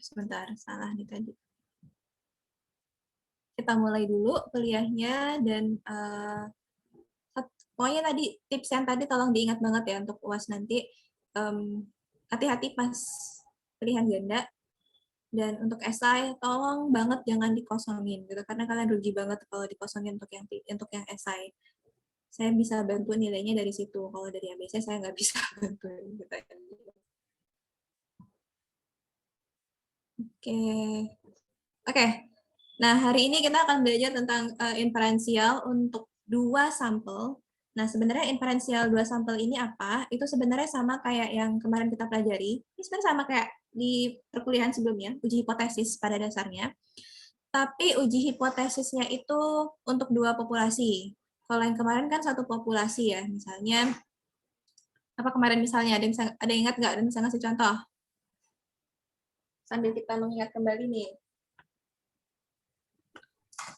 Sebentar, salah nih tadi. Kita mulai dulu kuliahnya dan pokoknya tadi tips yang tadi tolong diingat banget ya untuk UAS nanti. Hati-hati pas pilihan ganda, dan untuk esai tolong banget jangan dikosongin gitu, karena kalian rugi banget kalau dikosongin untuk yang esai. Saya bisa bantu nilainya dari situ, kalau dari yang biasa saya nggak bisa bantu gitu. Oke. Nah, hari ini kita akan belajar tentang inferensial untuk 2 sampel. Nah, sebenarnya inferensial 2 sampel ini apa? Itu sebenarnya sama kayak yang kemarin kita pelajari. Ini sebenarnya sama kayak di perkuliahan sebelumnya, uji hipotesis pada dasarnya. Tapi uji hipotesisnya itu untuk 2 populasi. Kalau yang kemarin kan satu populasi ya, misalnya apa kemarin misalnya ada yang ingat nggak, dan bisa ngasih contoh? Sambil kita mengingat kembali nih.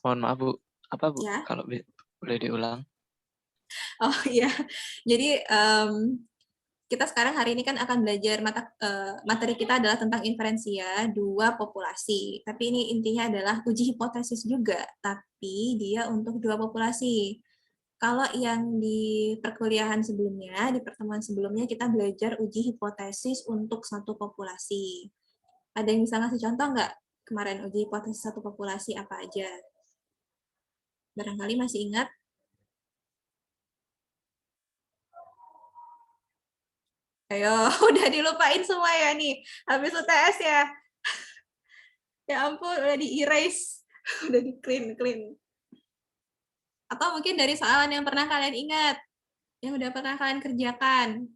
Mohon maaf Bu, apa Bu? Ya. Kalau boleh diulang. Oh iya, jadi kita sekarang hari ini kan akan belajar materi kita adalah tentang inferensia 2 populasi. Tapi ini intinya adalah uji hipotesis juga, tapi dia untuk 2 populasi. Kalau yang di perkuliahan sebelumnya, di pertemuan sebelumnya kita belajar uji hipotesis untuk satu populasi. Ada yang bisa ngasih contoh nggak kemarin uji hipotesis satu populasi apa aja? Barangkali masih ingat? Ayo, udah dilupain semua ya nih, habis UTS ya. Ya ampun, udah di-erase, udah di-clean. Atau mungkin dari soalan yang pernah kalian ingat, yang udah pernah kalian kerjakan.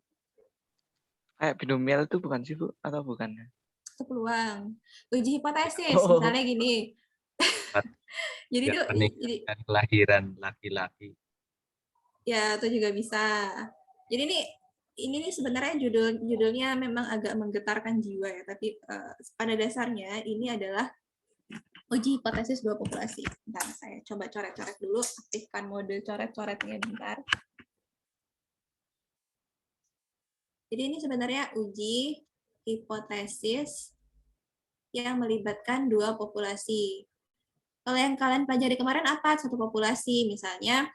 Kayak binomial itu bukan sih Bu? Atau bukannya? Itu peluang. Uji hipotesis, Oh, misalnya gini. Jadi yang tuh, meningkatkan kelahiran laki-laki. ya itu juga bisa. Jadi ini nih sebenarnya judulnya memang agak menggetarkan jiwa ya, tapi pada dasarnya ini adalah uji hipotesis 2 populasi. Bentar, saya coba coret-coret dulu, aktifkan mode coret-coretnya bentar. Jadi ini sebenarnya uji hipotesis yang melibatkan 2 populasi. Kalau yang kalian pelajari kemarin apa? Satu populasi, misalnya,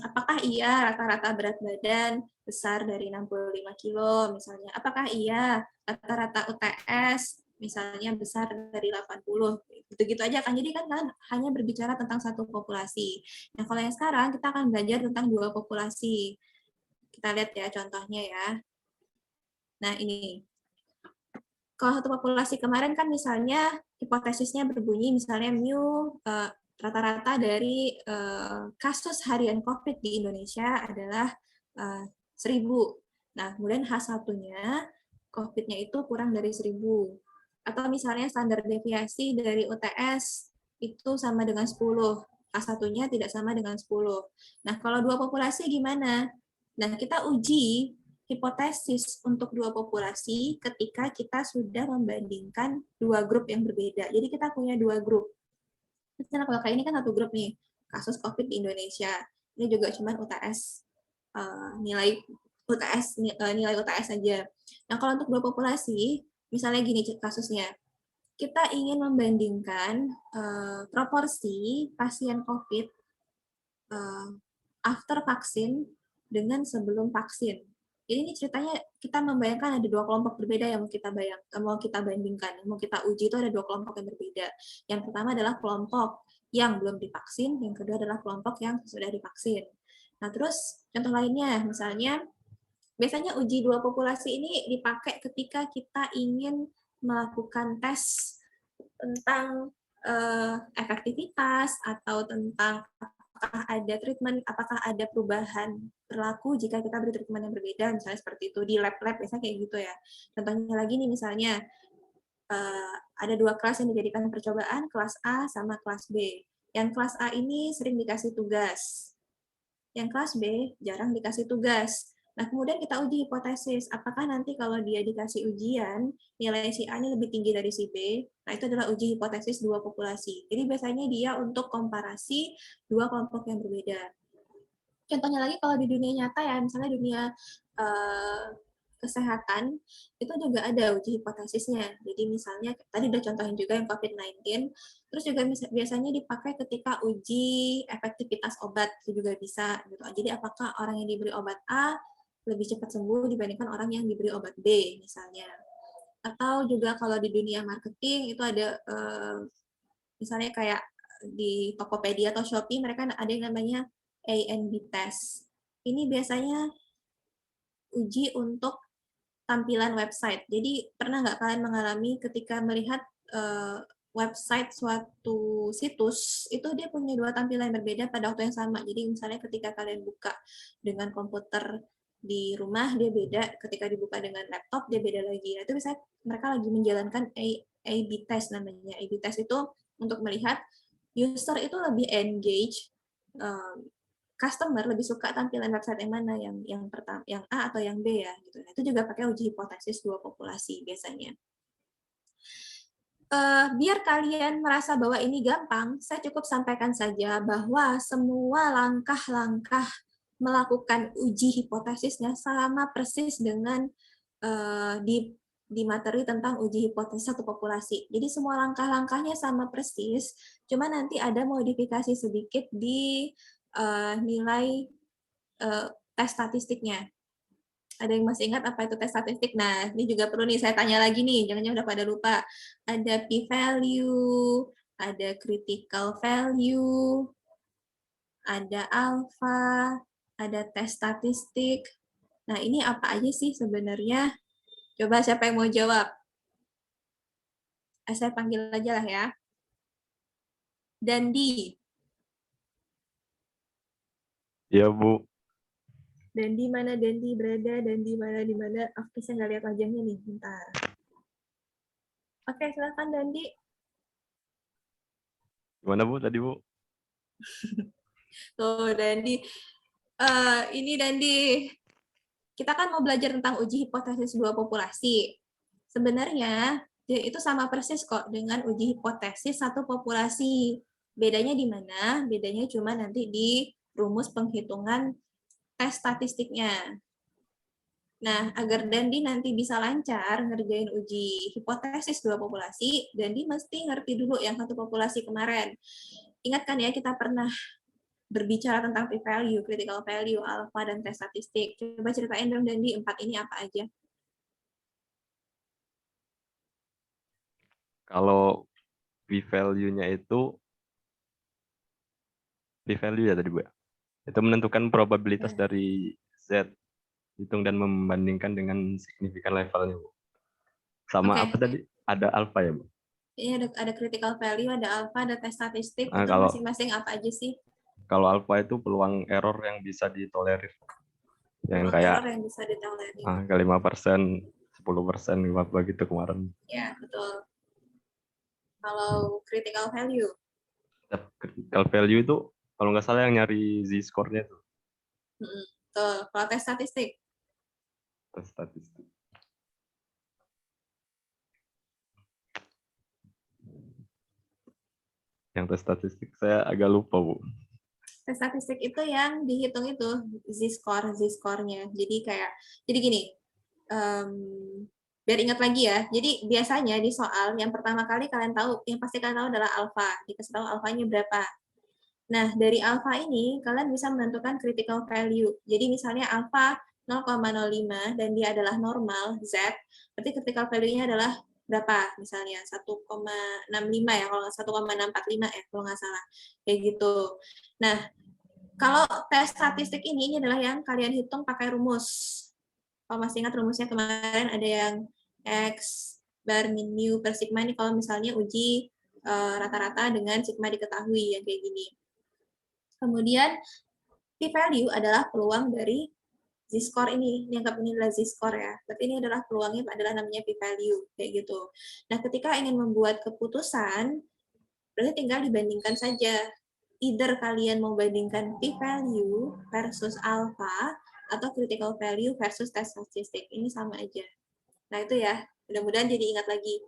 apakah iya rata-rata berat badan besar dari 65 kilo, misalnya. Apakah iya rata-rata UTS, misalnya besar dari 80. Gitu-gitu aja kan. Jadi kan kalian hanya berbicara tentang satu populasi. Nah, kalau yang sekarang kita akan belajar tentang 2 populasi. Kita lihat ya contohnya ya. Nah, ini. Kalau satu populasi kemarin kan misalnya hipotesisnya berbunyi misalnya mu rata-rata dari kasus harian COVID di Indonesia adalah 1.000. Nah, kemudian H1-nya COVID-nya itu kurang dari 1.000. Atau misalnya standar deviasi dari UTS itu sama dengan 10. H1-nya tidak sama dengan 10. Nah, kalau 2 populasi gimana? Nah, kita uji hipotesis untuk 2 populasi ketika kita sudah membandingkan 2 grup yang berbeda. Jadi kita punya 2 grup. Misalnya kalau kayak ini kan satu grup nih, kasus COVID di Indonesia. Ini juga cuma UTS nilai UTS saja. Nah, kalau untuk 2 populasi, misalnya gini kasusnya. Kita ingin membandingkan proporsi pasien COVID after vaksin dengan sebelum vaksin. Jadi ini ceritanya kita membayangkan ada 2 kelompok berbeda yang mau kita bandingkan, mau kita uji itu ada 2 kelompok yang berbeda. Yang pertama adalah kelompok yang belum divaksin, yang kedua adalah kelompok yang sudah divaksin. Nah, terus contoh lainnya, misalnya biasanya uji 2 populasi ini dipakai ketika kita ingin melakukan tes tentang efektivitas atau tentang apakah ada treatment, apakah ada perubahan perilaku jika kita beri treatment yang berbeda, misalnya seperti itu di lab-lab biasanya kayak gitu ya. Contohnya lagi nih misalnya ada 2 kelas yang dijadikan percobaan, kelas A sama kelas B. Yang kelas A ini sering dikasih tugas, yang kelas B jarang dikasih tugas. Nah, kemudian kita uji hipotesis, apakah nanti kalau dia dikasih ujian, nilai si A ini lebih tinggi dari si B. Nah, itu adalah uji hipotesis 2 populasi. Jadi biasanya dia untuk komparasi 2 kelompok yang berbeda. Contohnya lagi kalau di dunia nyata ya, misalnya dunia kesehatan itu juga ada uji hipotesisnya. Jadi misalnya tadi udah contohin juga yang COVID-19, terus juga biasanya dipakai ketika uji efektivitas obat itu juga bisa gitu. Jadi apakah orang yang diberi obat A lebih cepat sembuh dibandingkan orang yang diberi obat B misalnya. Atau juga kalau di dunia marketing itu ada misalnya kayak di Tokopedia atau Shopee mereka ada yang namanya A&B test. Ini biasanya uji untuk tampilan website. Jadi pernah nggak kalian mengalami ketika melihat website suatu situs itu dia punya dua tampilan yang berbeda pada waktu yang sama. Jadi misalnya ketika kalian buka dengan komputer di rumah dia beda, ketika dibuka dengan laptop dia beda lagi. Nah, itu misalnya mereka lagi menjalankan A/B test namanya. A/B test itu untuk melihat user itu lebih engage, customer lebih suka tampilan website yang mana, yang pertama, yang A atau yang B ya gitu. Nah, itu juga pakai uji hipotesis dua populasi biasanya. Biar kalian merasa bahwa ini gampang, saya cukup sampaikan saja bahwa semua langkah-langkah melakukan uji hipotesisnya sama persis dengan di materi tentang uji hipotesis satu populasi. Jadi semua langkah-langkahnya sama persis, cuma nanti ada modifikasi sedikit di nilai tes statistiknya. Ada yang masih ingat apa itu tes statistik? Nah, ini juga perlu nih saya tanya lagi nih, jangan-jangan udah pada lupa. Ada p-value, ada critical value, ada alpha, ada tes statistik. Nah, ini apa aja sih sebenarnya? Coba siapa yang mau jawab? Saya panggil aja lah ya. Dandi. Iya, Bu. Dandi mana Dandi berada? Dandi mana di mana? Aku saya nggak lihat wajahnya nih, bentar. Oke, silakan Dandi. Gimana, Bu, tadi, Bu? Tuh, Dandi. Ini Dandi. Kita kan mau belajar tentang uji hipotesis dua populasi. Sebenarnya dia itu sama persis kok dengan uji hipotesis satu populasi. Bedanya di mana? Bedanya cuma nanti di rumus penghitungan tes statistiknya. Nah, agar Dandi nanti bisa lancar ngerjain uji hipotesis dua populasi, Dandi mesti ngerti dulu yang satu populasi kemarin. Ingat kan ya, kita pernah berbicara tentang p-value, critical value, alpha, dan tes statistik. Coba ceritain dong, Dandi, 4 ini apa aja? Kalau p-value-nya itu, p-value ya tadi, Bu, ya? Itu menentukan probabilitas dari Z, hitung dan membandingkan dengan signifikan levelnya, Bu. Sama Oke. apa tadi? Ada alpha ya, Bu? Ini ada critical value, ada alpha, ada tes statistik. Nah, Itu masing-masing apa aja sih? Kalau alpha itu peluang error yang bisa ditolerir. Yang Peluang kayak error yang bisa ditolerir. ke 5%, 10%, 15% gitu kemarin. Ya, betul. Kalau critical value? Critical value itu kalau nggak salah yang nyari z-score-nya itu. Betul. Kalau tes statistik? Tes statistik. Yang tes statistik saya agak lupa, Bu. Tes statistik itu yang dihitung itu z-score-nya. Jadi gini, biar ingat lagi ya. Jadi biasanya di soal yang pertama kali kalian tahu, yang pasti kalian tahu adalah alfa. Dikasih tahu alfanya berapa. Nah, dari alfa ini kalian bisa menentukan critical value. Jadi misalnya alfa 0,05 dan dia adalah normal Z, berarti critical value-nya adalah berapa? Misalnya 1,65 ya, kalau 1,645 ya, kalau nggak salah. Kayak gitu. Nah, kalau tes statistik ini adalah yang kalian hitung pakai rumus. Kalau masih ingat rumusnya kemarin ada yang X bar min mu per sigma ini kalau misalnya uji rata-rata dengan sigma diketahui yang kayak gini. Kemudian p-value adalah peluang dari z-score ini. Dianggap ini adalah z-score ya. Tapi ini adalah peluangnya adalah namanya p-value kayak gitu. Nah, ketika ingin membuat keputusan, berarti tinggal dibandingkan saja. Either kalian mau bandingkan p-value versus alpha atau critical value versus test statistik. Ini sama aja. Nah, itu ya. Mudah-mudahan jadi ingat lagi.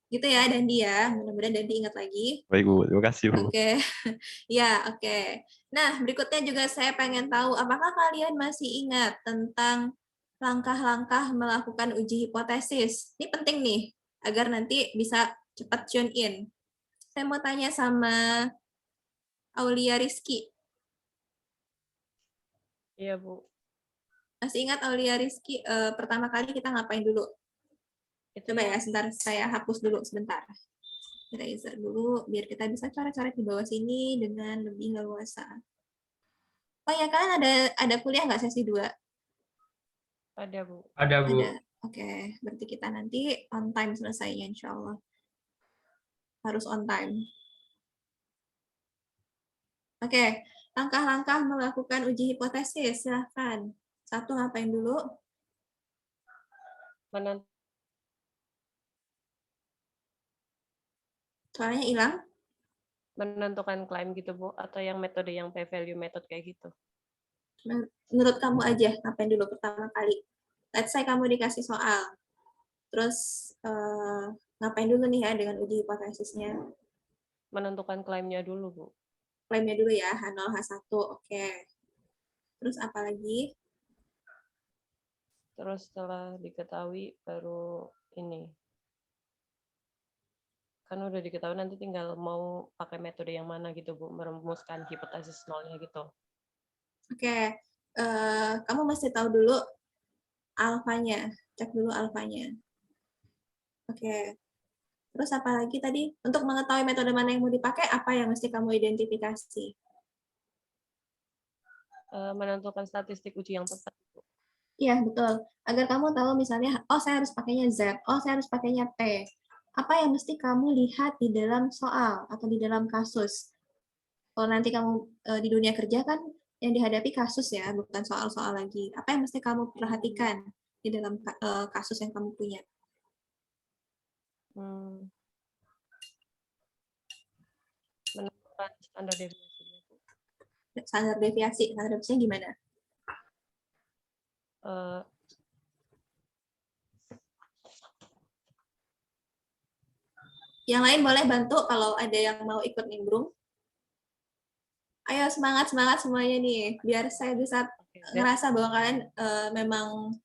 Gitu ya, Dandi ya. Mudah-mudahan Dandi ingat lagi. Baik, Bu. Terima kasih, Bu. Oke. Ya, oke. Nah, berikutnya juga saya pengen tahu, apakah kalian masih ingat tentang langkah-langkah melakukan uji hipotesis. Ini penting nih, agar nanti bisa cepat tune in. Saya mau tanya sama Aulia Rizky. Iya, Bu. Masih ingat Aulia Rizky, pertama kali kita ngapain dulu? Itu Coba ya, sebentar saya hapus dulu sebentar. Eraser dulu, biar kita bisa coret-coret di bawah sini dengan lebih leluasa. Oh ya, kalian ada kuliah nggak sesi 2? ada, Bu. Ada, Bu. Ada. Oke, berarti kita nanti on time selesainya, insya Allah. Harus on time. Oke, langkah-langkah melakukan uji hipotesis, silahkan. 1, ngapain dulu? Suaranya hilang. Menentukan klaim gitu, Bu, atau yang metode yang p-value method kayak gitu. Menurut kamu aja, ngapain dulu pertama kali? Let's say kamu dikasih soal. Terus, ngapain dulu nih ya dengan uji hipotesisnya? Menentukan klaimnya dulu, Bu. Klaimnya dulu ya, H0, H1, oke. Terus apa lagi? Terus setelah diketahui baru ini. Kan udah diketahui, nanti tinggal mau pakai metode yang mana gitu, Bu, merumuskan hipotesis nolnya gitu. Oke, kamu mesti tahu dulu alfanya, cek dulu alfanya. Oke, terus apa lagi tadi? Untuk mengetahui metode mana yang mau dipakai, apa yang mesti kamu identifikasi? Menentukan statistik uji yang tepat, Bu. Iya, betul. Agar kamu tahu misalnya, oh saya harus pakainya Z, oh saya harus pakainya T. Apa yang mesti kamu lihat di dalam soal atau di dalam kasus? Kalau nanti kamu di dunia kerja kan yang dihadapi kasus ya, bukan soal-soal lagi. Apa yang mesti kamu perhatikan di dalam kasus yang kamu punya? Menentukan standar deviasinya, Bu. Standar deviasinya gimana? Yang lain boleh bantu kalau ada yang mau ikut nimbrung. Ayo semangat semuanya nih, biar saya bisa ngerasa bahwa kalian memang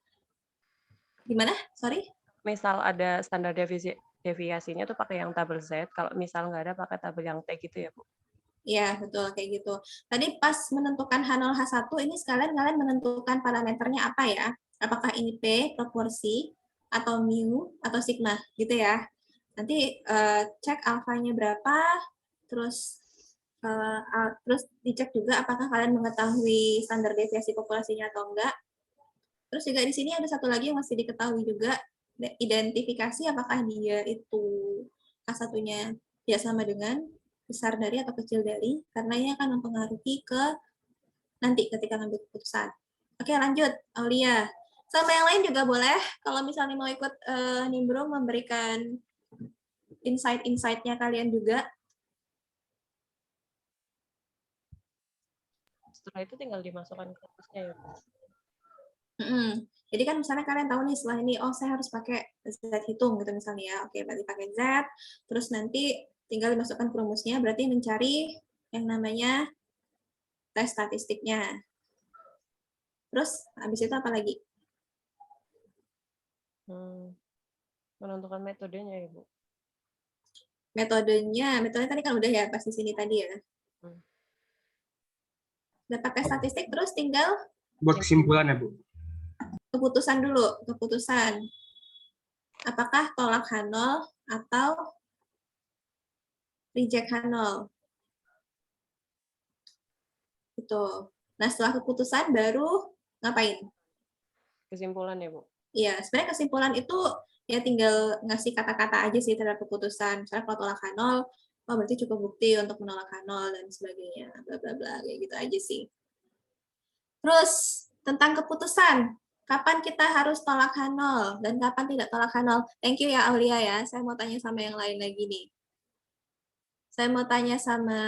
gimana? Sorry? Misal ada standar deviasinya tuh pakai yang tabel Z, kalau misal nggak ada pakai tabel yang T gitu ya, Bu? Iya, betul kayak gitu. Tadi pas menentukan H0, H1 ini sekalian kalian menentukan parameternya apa ya? Apakah ini P, proporsi, atau mu, atau sigma, gitu ya. Nanti cek alfanya berapa, terus dicek juga apakah kalian mengetahui standar deviasi populasinya atau enggak. Terus juga di sini ada satu lagi yang masih diketahui juga, identifikasi apakah dia itu K1-nya ya sama dengan besar dari atau kecil dari, karena ini akan mempengaruhi ke nanti ketika ngambil keputusan. Oke, lanjut, Aulia. Sama yang lain juga boleh, kalau misalnya mau ikut nimbrung memberikan insight-insight-nya kalian juga. Setelah itu tinggal dimasukkan ke kasusnya ya, Bu? Jadi kan misalnya kalian tahu nih setelah ini, oh saya harus pakai Z hitung gitu misalnya ya. Oke, berarti pakai Z, terus nanti tinggal dimasukkan ke rumusnya, berarti mencari yang namanya tes statistiknya. Terus habis itu apa lagi? Menentukan metodenya ya, Bu? Metodenya tadi kan udah ya pas di sini tadi ya. Dapat tes statistik, terus tinggal Buat kesimpulan ya, Bu. keputusan dulu, keputusan. Apakah tolak H0 atau reject H0? Itu. Nah, setelah keputusan baru ngapain? Kesimpulan ya, Bu? Iya, sebenarnya kesimpulan itu ya tinggal ngasih kata-kata aja sih terhadap keputusan. Misalnya kalau tolak H0, oh berarti cukup bukti untuk menolak H0 dan sebagainya, bla bla bla, kayak gitu aja sih. Terus tentang keputusan, kapan kita harus tolak H0 dan kapan tidak tolak H0? Thank you ya Aulia ya. Saya mau tanya sama yang lain lagi nih. Saya mau tanya sama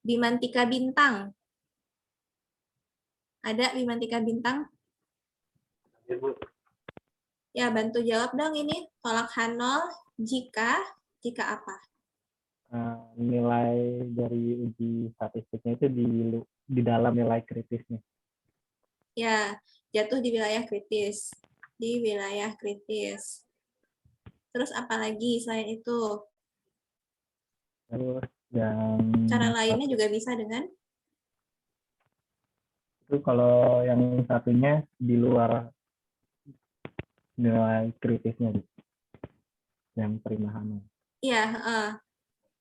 Bimantika Bintang. Ada Bimantika Bintang? Ya, Bu. Ya, bantu jawab dong ini. Tolak H0 jika apa? Nilai dari uji statistiknya itu di dalam nilai kritisnya. Ya, jatuh di wilayah kritis. Di wilayah kritis. Terus apa lagi selain itu? Terus yang Cara lainnya juga bisa dengan itu kalau yang satunya di luar nilai kritisnya, yang Primahana. Iya,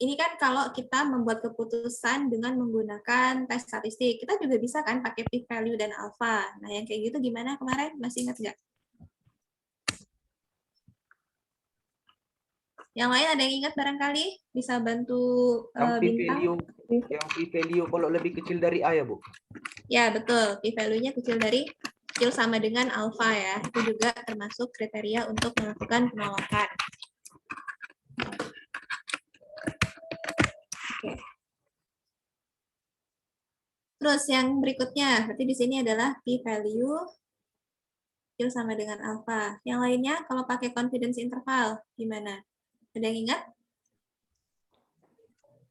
ini kan kalau kita membuat keputusan dengan menggunakan tes statistik, kita juga bisa kan pakai p-value dan alpha. Nah, yang kayak gitu gimana kemarin? Masih ingat nggak? Yang lain ada yang ingat barangkali? Bisa bantu Bintang? Yang p-value kalau lebih kecil dari A ya, Bu? Ya, betul. P-value-nya kecil sama dengan alpha ya. Itu juga termasuk kriteria untuk melakukan penolakan. Oke. Terus yang berikutnya, berarti di sini adalah p-value kecil sama dengan alpha. Yang lainnya kalau pakai confidence interval gimana? Ada yang ingat?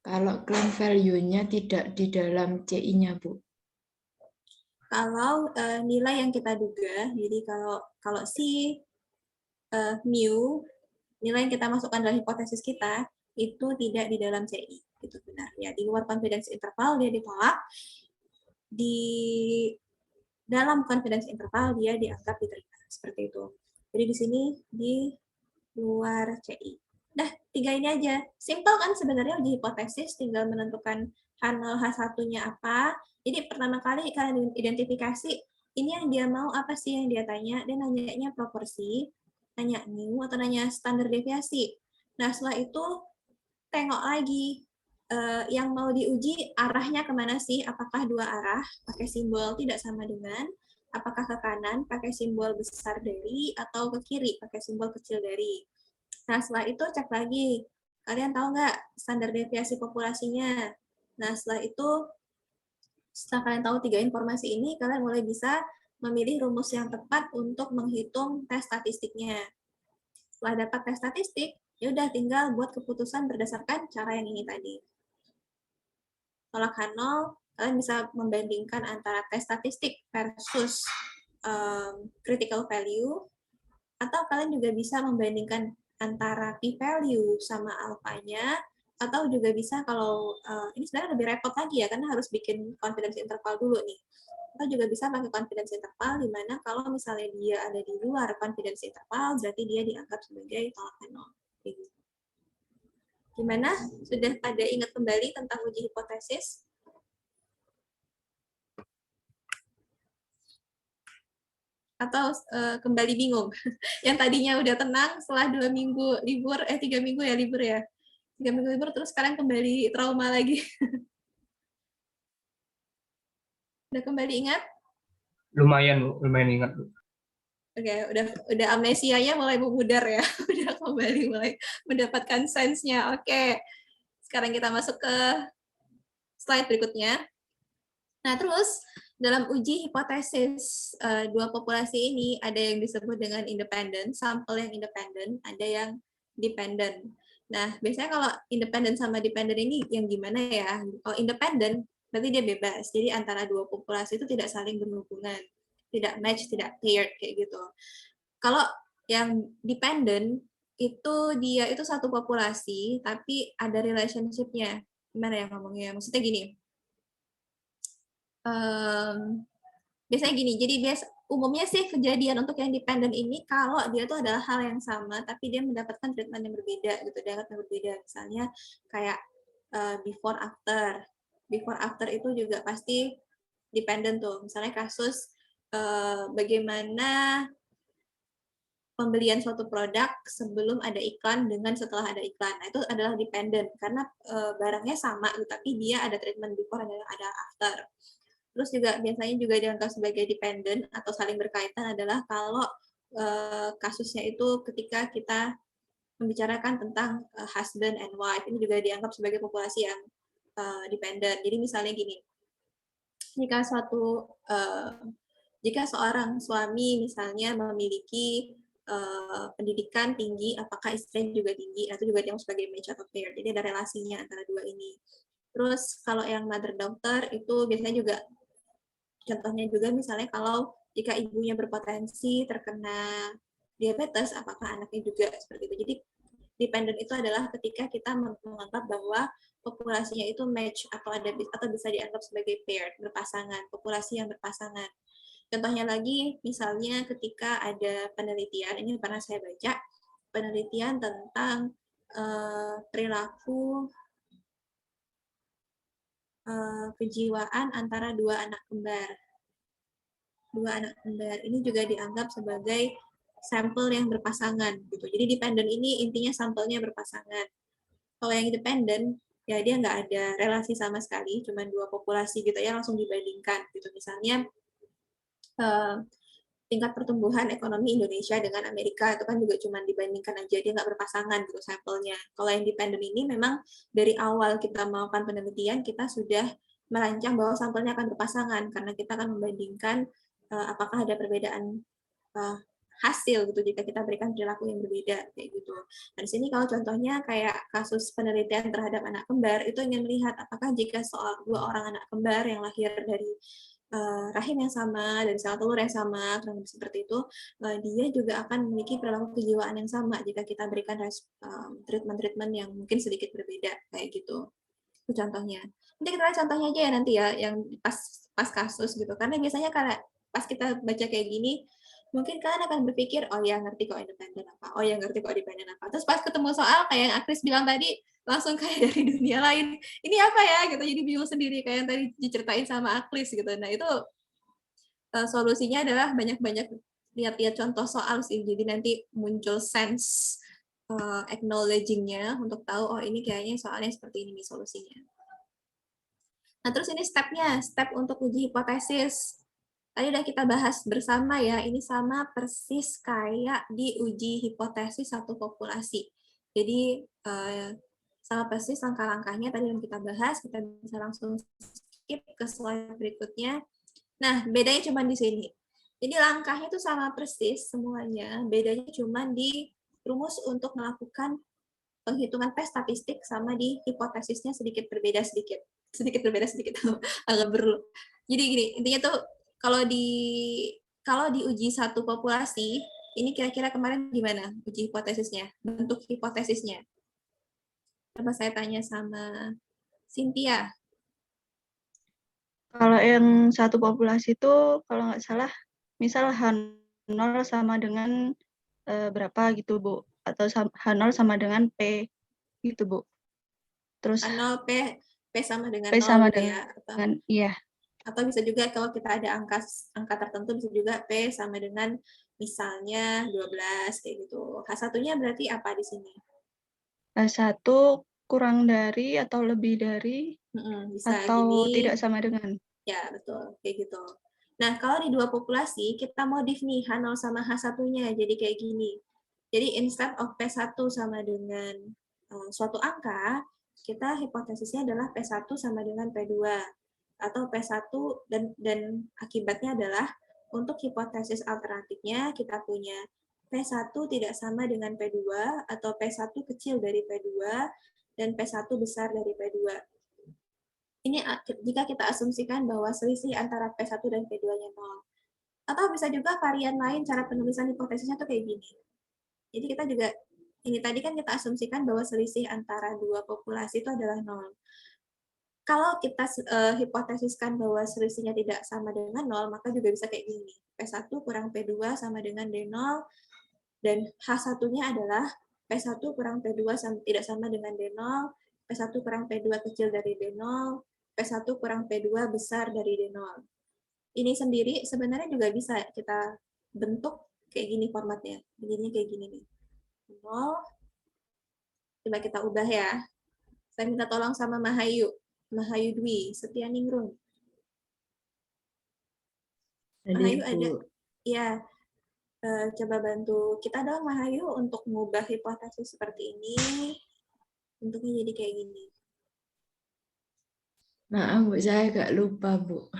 Kalau claim value-nya tidak di dalam CI-nya, Bu. Kalau nilai yang kita duga, jadi kalau si mu, nilai yang kita masukkan dalam hipotesis kita, itu tidak di dalam CI. Itu benar. Ya, di luar confidence interval dia ditolak, di dalam confidence interval dia dianggap diterima. Seperti itu. Jadi di sini di luar CI. Nah, 3 ini aja. Simple kan sebenarnya uji hipotesis, tinggal menentukan H0, H1-nya apa. Jadi pertama kali kalian identifikasi, ini yang dia mau apa sih yang dia tanya, dan nanyanya proporsi, nanya mu, atau nanya standar deviasi. Nah, setelah itu tengok lagi yang mau diuji arahnya kemana sih, apakah 2 arah, pakai simbol tidak sama dengan, apakah ke kanan, pakai simbol besar dari, atau ke kiri, pakai simbol kecil dari. Nah, setelah itu cek lagi, kalian tahu nggak standar deviasi populasinya? Nah, setelah itu, setelah kalian tahu 3 informasi ini, kalian mulai bisa memilih rumus yang tepat untuk menghitung tes statistiknya. Setelah dapat tes statistik, ya udah tinggal buat keputusan berdasarkan cara yang ini tadi. Tolak H0, kalian bisa membandingkan antara tes statistik versus critical value, atau kalian juga bisa membandingkan antara p-value sama alfanya, atau juga bisa kalau ini sebenarnya lebih repot lagi ya, karena harus bikin confidence interval dulu nih. Atau juga bisa pakai confidence interval, di mana kalau misalnya dia ada di luar confidence interval, berarti dia dianggap sebagai tolak nol. Gimana? Sudah pada ingat kembali tentang uji hipotesis? Atau kembali bingung? Yang tadinya udah tenang setelah 2 minggu libur, 3 minggu ya libur ya. 3 minggu libur terus sekarang kembali trauma lagi. Udah kembali ingat? Lumayan, Bu. Lumayan ingat, Bu. Oke, udah amnesianya mulai memudar ya. Udah kembali mulai mendapatkan sense-nya. Oke. Sekarang kita masuk ke slide berikutnya. Nah, terus dalam uji hipotesis 2 populasi ini ada yang disebut dengan independen, sampel yang independen, ada yang dependent. Nah, biasanya kalau independen sama dependent ini yang gimana ya? Kalau independen berarti dia bebas. Jadi antara 2 populasi itu tidak saling berhubungan, tidak match, tidak paired kayak gitu. Kalau yang dependent itu dia itu satu populasi tapi ada relationship-nya. Gimana ya ngomongnya? Maksudnya gini. Biasanya gini, jadi umumnya sih kejadian untuk yang dependent ini kalau dia tuh adalah hal yang sama tapi dia mendapatkan treatment yang berbeda gitu, dianggap yang berbeda. Misalnya kayak before after itu juga pasti dependent tuh. Misalnya kasus bagaimana pembelian suatu produk sebelum ada iklan dengan setelah ada iklan. Nah, itu adalah dependent karena barangnya sama tapi dia ada treatment before dan ada after. Terus juga biasanya juga dianggap sebagai dependent atau saling berkaitan adalah kalau kasusnya itu ketika kita membicarakan tentang husband and wife, ini juga dianggap sebagai populasi yang dependent. Jadi misalnya gini, jika seorang suami misalnya memiliki pendidikan tinggi, apakah istrinya juga tinggi, itu juga dianggap sebagai match atau pair. Jadi ada relasinya antara dua ini. Terus kalau yang mother daughter itu biasanya juga contohnya juga misalnya kalau jika ibunya berpotensi terkena diabetes, apakah anaknya juga seperti itu. Jadi dependent itu adalah ketika kita menganggap bahwa populasinya itu match atau bisa dianggap sebagai paired, berpasangan, populasi yang berpasangan. Contohnya lagi, misalnya ketika ada penelitian, ini pernah saya baca, penelitian tentang perilaku kejiwaan antara dua anak kembar. Dua anak kembar ini juga dianggap sebagai sampel yang berpasangan gitu. Jadi dependent ini intinya sampelnya berpasangan. Kalau yang independen ya dia nggak ada relasi sama sekali, cuma dua populasi gitu ya langsung dibandingkan gitu. Misalnya tingkat pertumbuhan ekonomi Indonesia dengan Amerika itu kan juga cuma dibandingkan aja, dia nggak berpasangan gitu sampelnya. Kalau yang independen ini memang dari awal kita melakukan penelitian kita sudah merancang bahwa sampelnya akan berpasangan karena kita akan membandingkan apakah ada perbedaan hasil gitu jika kita berikan perilaku yang berbeda kayak gitu. Nah, di sini kalau contohnya kayak kasus penelitian terhadap anak kembar itu ingin melihat apakah jika dua orang anak kembar yang lahir dari rahim yang sama dari sel telur yang sama kurang lebih seperti itu, dia juga akan memiliki perilaku kejiwaan yang sama jika kita berikan treatment-treatment yang mungkin sedikit berbeda kayak gitu. Itu contohnya. Nanti kita lihat contohnya aja ya nanti ya yang pas kasus gitu. Karena biasanya karena pas kita baca kayak gini mungkin kalian akan berpikir, oh ya ngerti kok independen apa, oh ya ngerti kok dependen apa. Terus pas ketemu soal kayak yang Akris bilang tadi, langsung kayak dari dunia lain, ini apa ya gitu, jadi bingung sendiri kayak yang tadi diceritain sama Akris gitu. Nah itu solusinya adalah banyak-banyak lihat-lihat contoh soal sih, jadi nanti muncul sense acknowledging-nya untuk tahu, oh ini kayaknya soalnya seperti ini nih solusinya. Nah terus ini step-nya, step untuk uji hipotesis. Tadi udah kita bahas bersama ya, ini sama persis kayak di uji hipotesis satu populasi. Jadi sama persis langkah-langkahnya tadi yang kita bahas, kita bisa langsung skip ke slide berikutnya. Nah, bedanya cuma di sini. Jadi langkahnya itu sama persis semuanya, bedanya cuma di rumus untuk melakukan penghitungan P statistik sama di hipotesisnya sedikit berbeda sedikit. Sedikit berbeda sedikit, agak perlu. Jadi gini, intinya tuh kalau di uji satu populasi, ini kira-kira kemarin gimana uji hipotesisnya, bentuk hipotesisnya? Coba saya tanya sama Cynthia. Kalau yang satu populasi itu kalau nggak salah, misal H0 sama dengan berapa gitu Bu, atau H0 sama dengan P gitu Bu. Terus H0 P sama dengan P 0 sama gitu dengan, ya. iya. Atau bisa juga kalau kita ada angka tertentu bisa juga P sama dengan misalnya 12 kayak gitu. H1-nya berarti apa di sini? H1 kurang dari atau lebih dari bisa atau gini. tidak sama dengan. Ya, betul. Kayak gitu. Nah, kalau di dua populasi, kita modif nih H0 sama H1-nya. Jadi kayak gini. Jadi instead of P1 sama dengan suatu angka, kita hipotesisnya adalah P1 sama dengan P2. Atau P1 dan akibatnya adalah untuk hipotesis alternatifnya kita punya P1 tidak sama dengan P2 atau P1 kecil dari P2 dan P1 besar dari P2. Ini jika kita asumsikan bahwa selisih antara P1 dan P2-nya 0. Atau bisa juga varian lain cara penulisan hipotesisnya tuh kayak gini. Jadi kita juga, ini tadi kan kita asumsikan bahwa selisih antara dua populasi itu adalah 0. Kalau kita hipotesiskan bahwa selisihnya tidak sama dengan 0, maka juga bisa kayak gini. P1 kurang P2 sama dengan D0, dan H1-nya adalah P1 kurang P2 tidak sama dengan D0, P1 kurang P2 kecil dari D0, P1 kurang P2 besar dari D0. Ini sendiri sebenarnya juga bisa kita bentuk kayak gini formatnya. Begini kayak gini nih. 0. Coba kita ubah ya. Saya minta tolong sama Mahayu Dwi Setianingrum. Mahayu ada? Ya. Coba bantu kita dong Mahayu untuk mengubah hipotesis seperti ini. Bentuknya jadi kayak gini. Maaf Bu, saya agak lupa Bu.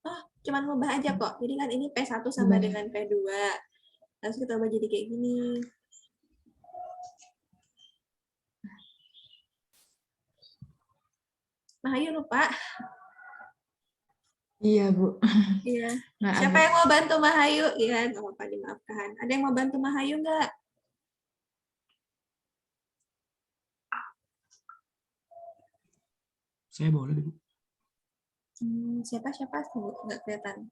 Oh, cuman ngubah aja kok. Jadi kan ini P1 sama dengan P2. Terus kita ubah jadi kayak gini. Mahayu lupa. Iya, Bu. Iya. Nggak Siapa ada. yang mau bantu Mahayu? Iya, nggak apa-apa, dimaafkan. Ada yang mau bantu Mahayu nggak? Saya boleh, Bu. Siapa? Nggak kelihatan.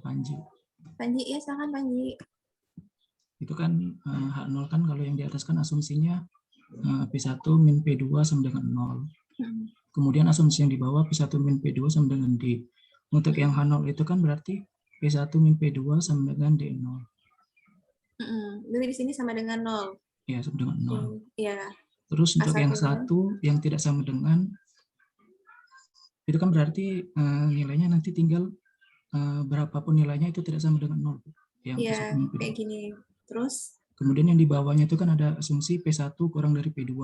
Panji. Panji, ya silakan Panji. Itu kan H0 kan kalau yang di atas kan asumsinya P1 min P2 sama dengan 0. Kemudian asumsi yang di bawah P1 min P2 sama dengan D. Untuk yang H0 itu kan berarti P1 min P2 sama dengan D0. Berarti di sini sama dengan 0. Ya, sama dengan 0. Iya. Terus untuk yang A1-nya. satu yang tidak sama dengan, itu kan berarti nilainya nanti tinggal berapapun nilainya itu tidak sama dengan 0. Yang Iya, P1 min P2. kayak gini. Terus? Kemudian yang di bawahnya itu kan ada asumsi P1 kurang dari P2.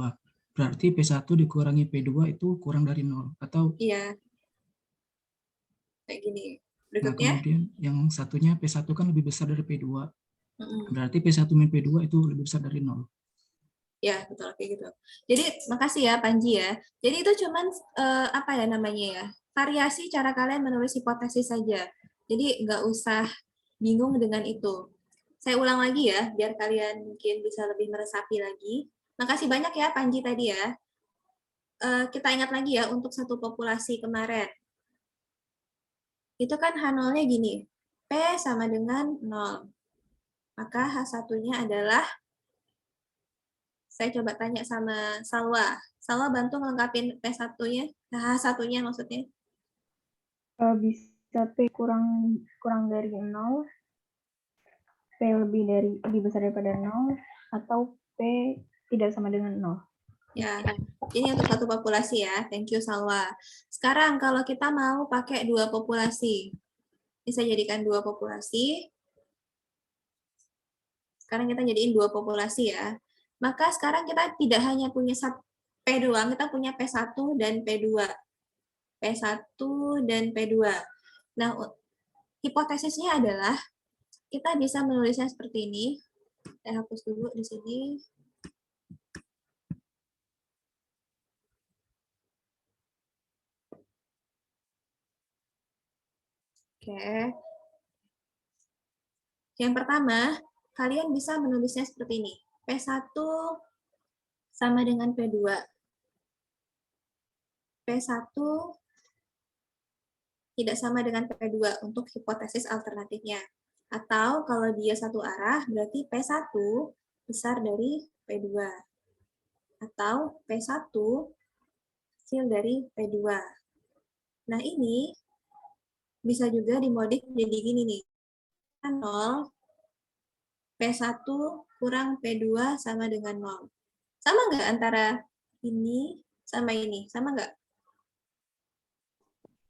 Berarti P1 dikurangi P2 itu kurang dari 0. Atau Iya. Kayak gini. nah, Berikutnya? kemudian yang satunya P1 kan lebih besar dari P2. Berarti P1 min P2 itu lebih besar dari 0. Ya, betul. Kayak gitu. Jadi, makasih ya Panji ya. Jadi itu cuman, apa ya namanya ya, variasi cara kalian menulis hipotesis saja. Jadi nggak usah bingung dengan itu. Saya ulang lagi ya, biar kalian mungkin bisa lebih meresapi lagi. Makasih banyak ya Panji tadi ya. Kita ingat lagi ya untuk satu populasi kemarin. Itu kan H0-nya gini, P sama dengan 0. Maka H1-nya adalah, saya coba tanya sama Salwa. Salwa bantu melengkapi P1-nya, H1-nya maksudnya. Bisa P kurang dari 0, P lebih besar daripada 0, atau P tidak sama dengan 0. Ya, ini untuk satu populasi ya. Thank you, Salwa. Sekarang kalau kita mau pakai dua populasi, bisa jadikan dua populasi. Sekarang kita jadiin dua populasi ya. Maka sekarang kita tidak hanya punya P doang, kita punya P1 dan P2. P1 dan P2. Nah, hipotesisnya adalah kita bisa menulisnya seperti ini. Saya hapus dulu di sini. Oke. Yang pertama, kalian bisa menulisnya seperti ini. P1 sama dengan P2. P1 tidak sama dengan P2 untuk hipotesis alternatifnya. Atau kalau dia satu arah, berarti P1 besar dari P2. Atau P1 kecil dari P2. Nah, ini bisa juga dimodif jadi gini nih. 0, P1 kurang P2 sama dengan 0. Sama nggak antara ini sama ini? Sama nggak?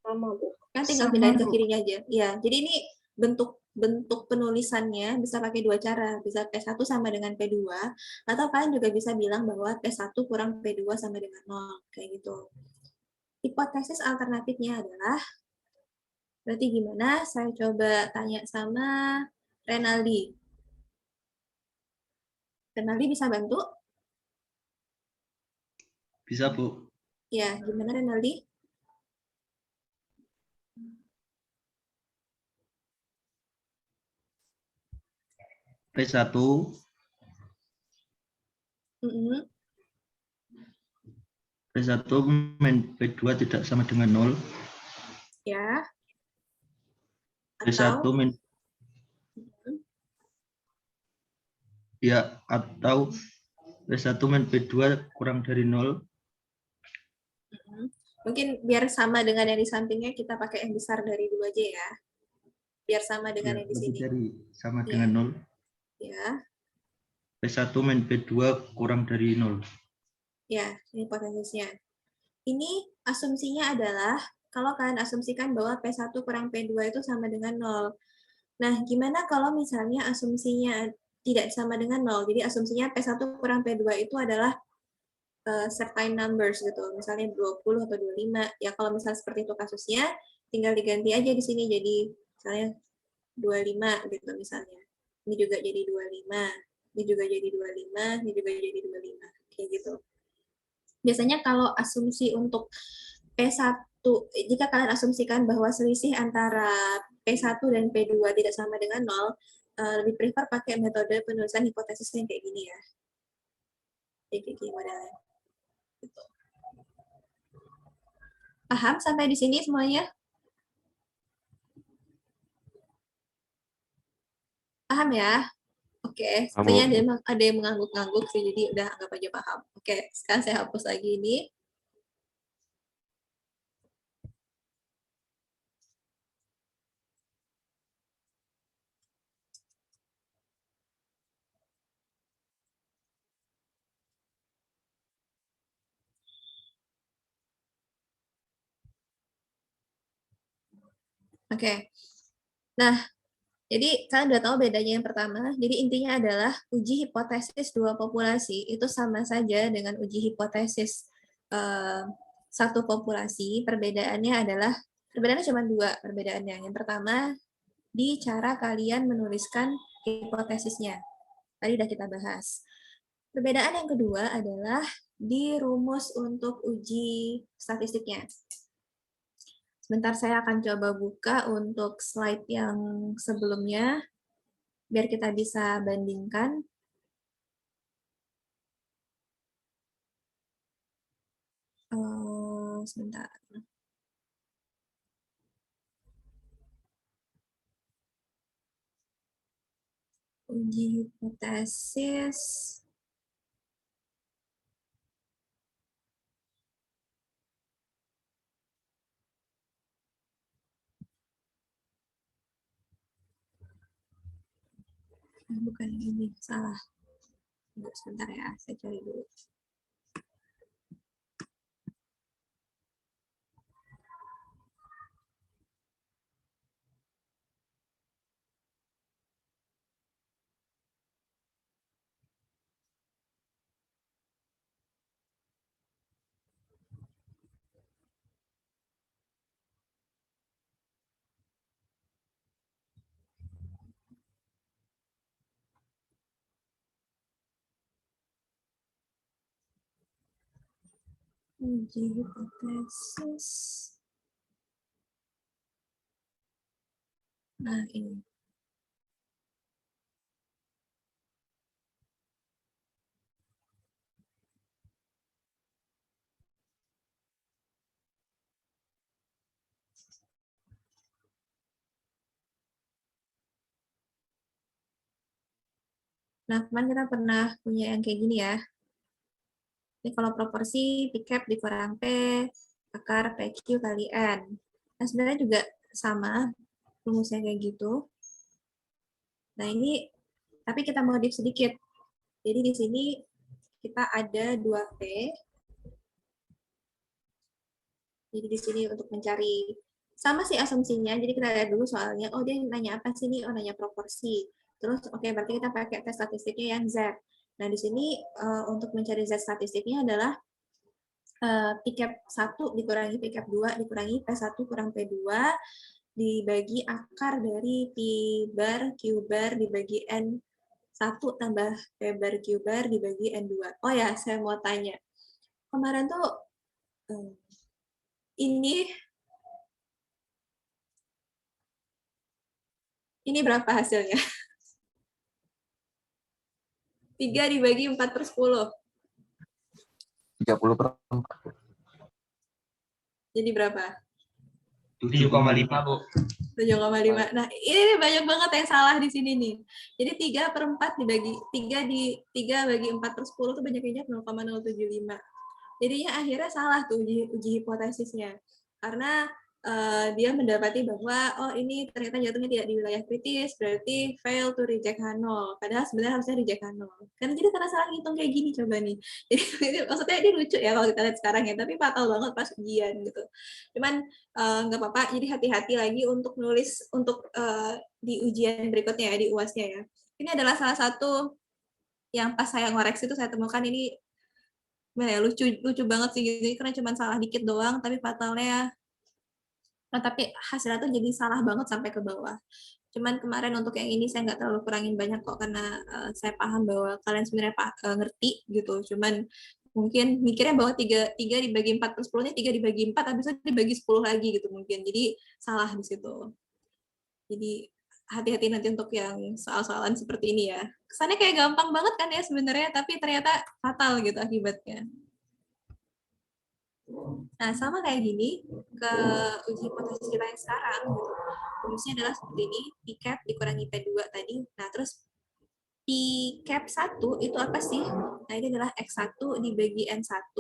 Sama, Bu. Kan tinggal pindahin ke kirinya aja. Ya, jadi ini bentuk penulisannya bisa pakai dua cara. Bisa P1 sama dengan P2, atau kalian juga bisa bilang bahwa P1 kurang P2 sama dengan 0. Kayak gitu. Hipotesis alternatifnya adalah, berarti gimana? Saya coba tanya sama Renaldi. Renaldi bisa bantu? Bisa, Bu. Ya, gimana Renaldi? P1 P1 min P2 tidak sama dengan 0. Ya. P1 min ya, atau P1 min P2 kurang dari 0. Mungkin biar sama dengan yang di sampingnya, kita pakai yang besar dari 2 aja ya. Biar sama dengan Ya, yang di sini. Sama dengan 0. Ya. P1 min P2 kurang dari 0. Ya, ini hipotesisnya. Ini asumsinya adalah, kalau kalian asumsikan bahwa P1 kurang P2 itu sama dengan 0. Nah, gimana kalau misalnya asumsinya tidak sama dengan 0? Jadi asumsinya P1 kurang P2 itu adalah certain numbers gitu. Misalnya 20 atau 25. Ya kalau misalnya seperti itu kasusnya, tinggal diganti aja di sini jadi misalnya 25 gitu misalnya. Ini juga jadi 25. Ini juga jadi 25, ini juga jadi 25. Kayak gitu. Biasanya kalau asumsi untuk P1 jika kalian asumsikan bahwa selisih antara P1 dan P2 tidak sama dengan 0, lebih prefer pakai metode penulisan hipotesis yang kayak gini ya. Kayak gini modelnya. Gitu. Paham sampai di sini semuanya? Paham ya? Oke, sepertinya ada yang mengangguk-angguk sih, jadi udah anggap aja paham. Oke, sekarang saya hapus lagi ini. Oke. Nah, jadi kalian udah tahu bedanya yang pertama. Jadi intinya adalah uji hipotesis dua populasi itu sama saja dengan uji hipotesis satu populasi. Perbedaannya cuma dua perbedaannya. Yang pertama, di cara kalian menuliskan hipotesisnya. Tadi udah kita bahas. Perbedaan yang kedua adalah di rumus untuk uji statistiknya. Sebentar saya akan coba buka untuk slide yang sebelumnya, biar kita bisa bandingkan. Sebentar. Uji hipotesis. Bukan ini, salah. Sebentar ya, saya cari dulu. Uji hipotesis. Nah, ini. Nah, kemarin kita pernah punya yang kayak gini ya. Ini kalau proporsi P cap dikurang P, akar PQ kali N. Nah, sebenarnya juga sama rumusnya kayak gitu. Nah, ini tapi kita modif sedikit. Jadi di sini kita ada 2P. Jadi di sini untuk mencari sama sih asumsinya. Jadi kita lihat dulu soalnya, oh dia nanya apa sih nih? Oh, nanya proporsi. Terus oke, berarti kita pakai tes statistiknya yang Z. Nah, di sini untuk mencari Z statistiknya adalah P cap 1 dikurangi P cap 2 dikurangi P1 kurang P2 dibagi akar dari P bar Q bar dibagi N1 tambah P bar Q bar dibagi N2. Oh ya, saya mau tanya. Kemarin tuh ini berapa hasilnya? 3 dibagi 4/10. 30/4. Jadi berapa? 7,5, Bu. 7,5. Nah, ini banyak banget yang salah di sini nih. Jadi 3/4 dibagi 3 bagi 4/10 itu banyaknya 0,075. Jadinya akhirnya salah tuh uji hipotesisnya. Karena dia mendapati bahwa oh ini ternyata jatuhnya tidak di wilayah kritis, berarti fail to reject H0. Padahal sebenarnya harusnya reject H0. Karena jadi karena salah ngitung kayak gini coba nih. Jadi maksudnya ini lucu ya kalau kita lihat sekarang ya, tapi fatal banget pas ujian gitu. Cuman nggak apa-apa, jadi hati-hati lagi untuk nulis untuk di ujian berikutnya ya, di UAS-nya ya. Ini adalah salah satu yang pas saya ngoreksi itu saya temukan ini lucu banget sih gitu, karena cuma salah dikit doang, tapi fatalnya tapi hasilnya tuh jadi salah banget sampai ke bawah. Cuman kemarin untuk yang ini saya nggak terlalu kurangin banyak kok, karena saya paham bahwa kalian sebenarnya ngerti gitu. Cuman mungkin mikirnya bahwa 3 dibagi 4 per 10-nya 3 dibagi 4, habis itu dibagi 10 lagi gitu mungkin. Jadi salah di situ. Jadi hati-hati nanti untuk yang soal-soalan seperti ini ya. Kesannya kayak gampang banget kan ya sebenarnya, tapi ternyata fatal gitu akibatnya. Nah, sama kayak gini, ke uji hipotesis kita yang sekarang, gitu. Rumusnya adalah seperti ini, P cap dikurangi P2 tadi. Nah, terus P cap 1 itu apa sih? Nah, ini adalah X1 dibagi N1.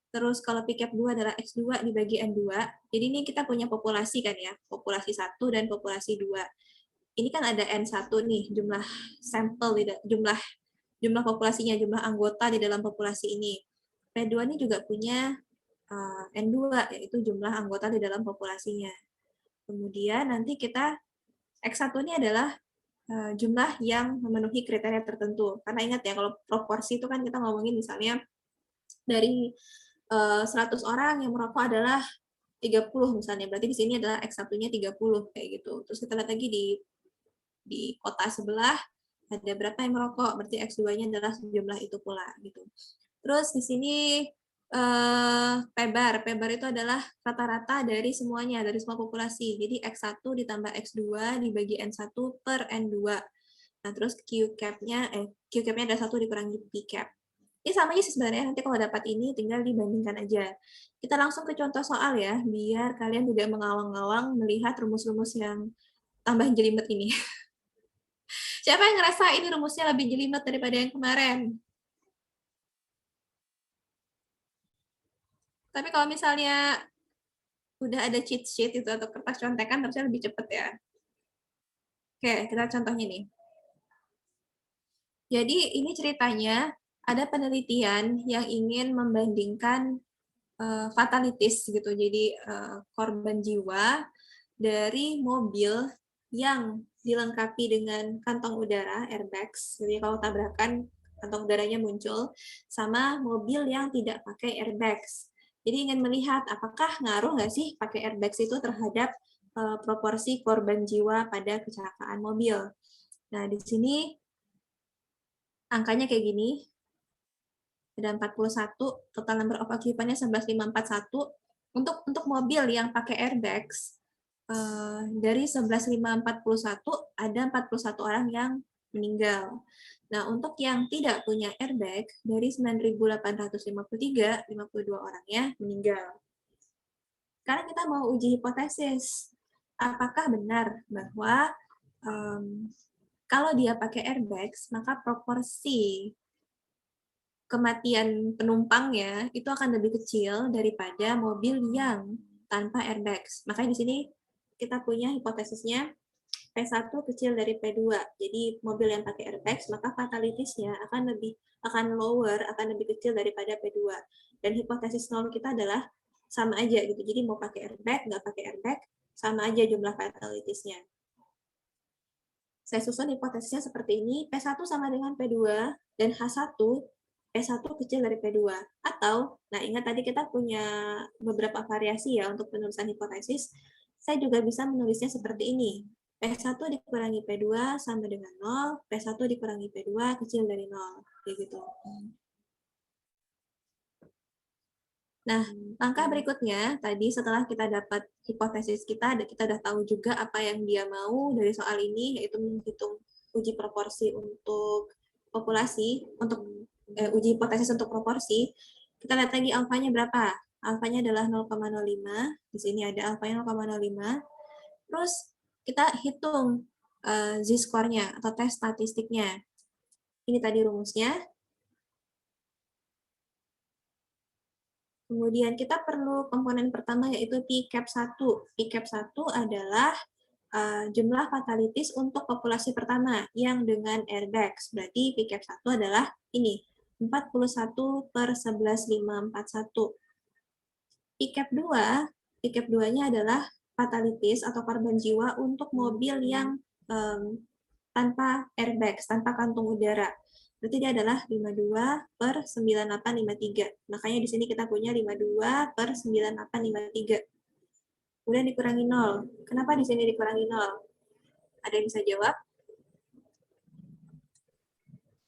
Terus kalau P cap 2 adalah X2 dibagi N2. Jadi ini kita punya populasi kan ya, populasi 1 dan populasi 2. Ini kan ada N1 nih, jumlah sampel, jumlah populasinya, jumlah anggota di dalam populasi ini. P2 ini juga punya N2, yaitu jumlah anggota di dalam populasinya. Kemudian nanti kita X1 ini adalah jumlah yang memenuhi kriteria tertentu. Karena ingat ya, kalau proporsi itu kan kita ngomongin misalnya dari 100 orang yang merokok adalah 30 misalnya, berarti di sini adalah X1-nya 30 kayak gitu. Terus kita lihat lagi di kota sebelah ada berapa yang merokok, berarti X2-nya adalah jumlah itu pula gitu. Terus di sini P-bar itu adalah rata-rata dari semuanya, dari semua populasi. Jadi X1 ditambah X2 dibagi N1 per N2. Nah, terus Q cap-nya adalah 1 dikurangi P cap. Ini sama aja sih sebenarnya, nanti kalau dapat ini tinggal dibandingkan aja. Kita langsung ke contoh soal ya, biar kalian tidak mengawang-awang melihat rumus-rumus yang tambah jelimet ini. Siapa yang ngerasa ini rumusnya lebih jelimet daripada yang kemarin? Tapi kalau misalnya udah ada cheat sheet itu atau kertas contekan, harusnya lebih cepat ya. Oke, kita contohnya nih. Jadi ini ceritanya, ada penelitian yang ingin membandingkan fatalities gitu, jadi korban jiwa dari mobil yang dilengkapi dengan kantong udara airbags, jadi kalau tabrakan kantong udaranya muncul, sama mobil yang tidak pakai airbags. Jadi ingin melihat apakah ngaruh nggak sih pakai airbags itu terhadap proporsi korban jiwa pada kecelakaan mobil. Nah di sini angkanya kayak gini. Ada 41, total number of occupant-nya 11.541. Untuk mobil yang pakai airbags, dari 11.541 ada 41 orang yang meninggal. Nah, untuk yang tidak punya airbag, dari 9.853, 52 orangnya meninggal. Sekarang kita mau uji hipotesis. Apakah benar bahwa kalau dia pakai airbags, maka proporsi kematian penumpangnya itu akan lebih kecil daripada mobil yang tanpa airbags. Makanya di sini kita punya hipotesisnya P1 kecil dari P2. Jadi mobil yang pakai airbags maka fatalitiesnya akan lower, akan lebih kecil daripada P2. Dan hipotesis nol kita adalah sama aja gitu. Jadi mau pakai airbag, nggak pakai airbag, sama aja jumlah fatalitiesnya. Saya susun hipotesisnya seperti ini, P1 sama dengan P2 dan H1 P1 kecil dari P2. Atau, nah ingat tadi kita punya beberapa variasi ya untuk penulisan hipotesis. Saya juga bisa menulisnya seperti ini. P1 dikurangi P2 sama dengan 0, P1 dikurangi P2 kecil dari 0. Kayak gitu. Nah, langkah berikutnya, tadi setelah kita dapat hipotesis kita udah tahu juga apa yang dia mau dari soal ini, yaitu menghitung uji proporsi untuk populasi, untuk uji hipotesis untuk proporsi, kita lihat lagi alfanya berapa. Alfanya adalah 0,05, di sini ada alfanya 0,05. Terus kita hitung z-score-nya atau tes statistiknya. Ini tadi rumusnya. Kemudian kita perlu komponen pertama yaitu P cap 1. P cap 1 adalah jumlah fatalities untuk populasi pertama yang dengan airbags. Berarti P cap 1 adalah ini, 41 per 11.541. P cap 2-nya adalah fatalities atau korban jiwa untuk mobil yang tanpa airbags, tanpa kantung udara. Berarti dia adalah 52 per 9853. Makanya di sini kita punya 52 per 9853. Kemudian dikurangi 0. Kenapa di sini dikurangi 0? Ada yang bisa jawab?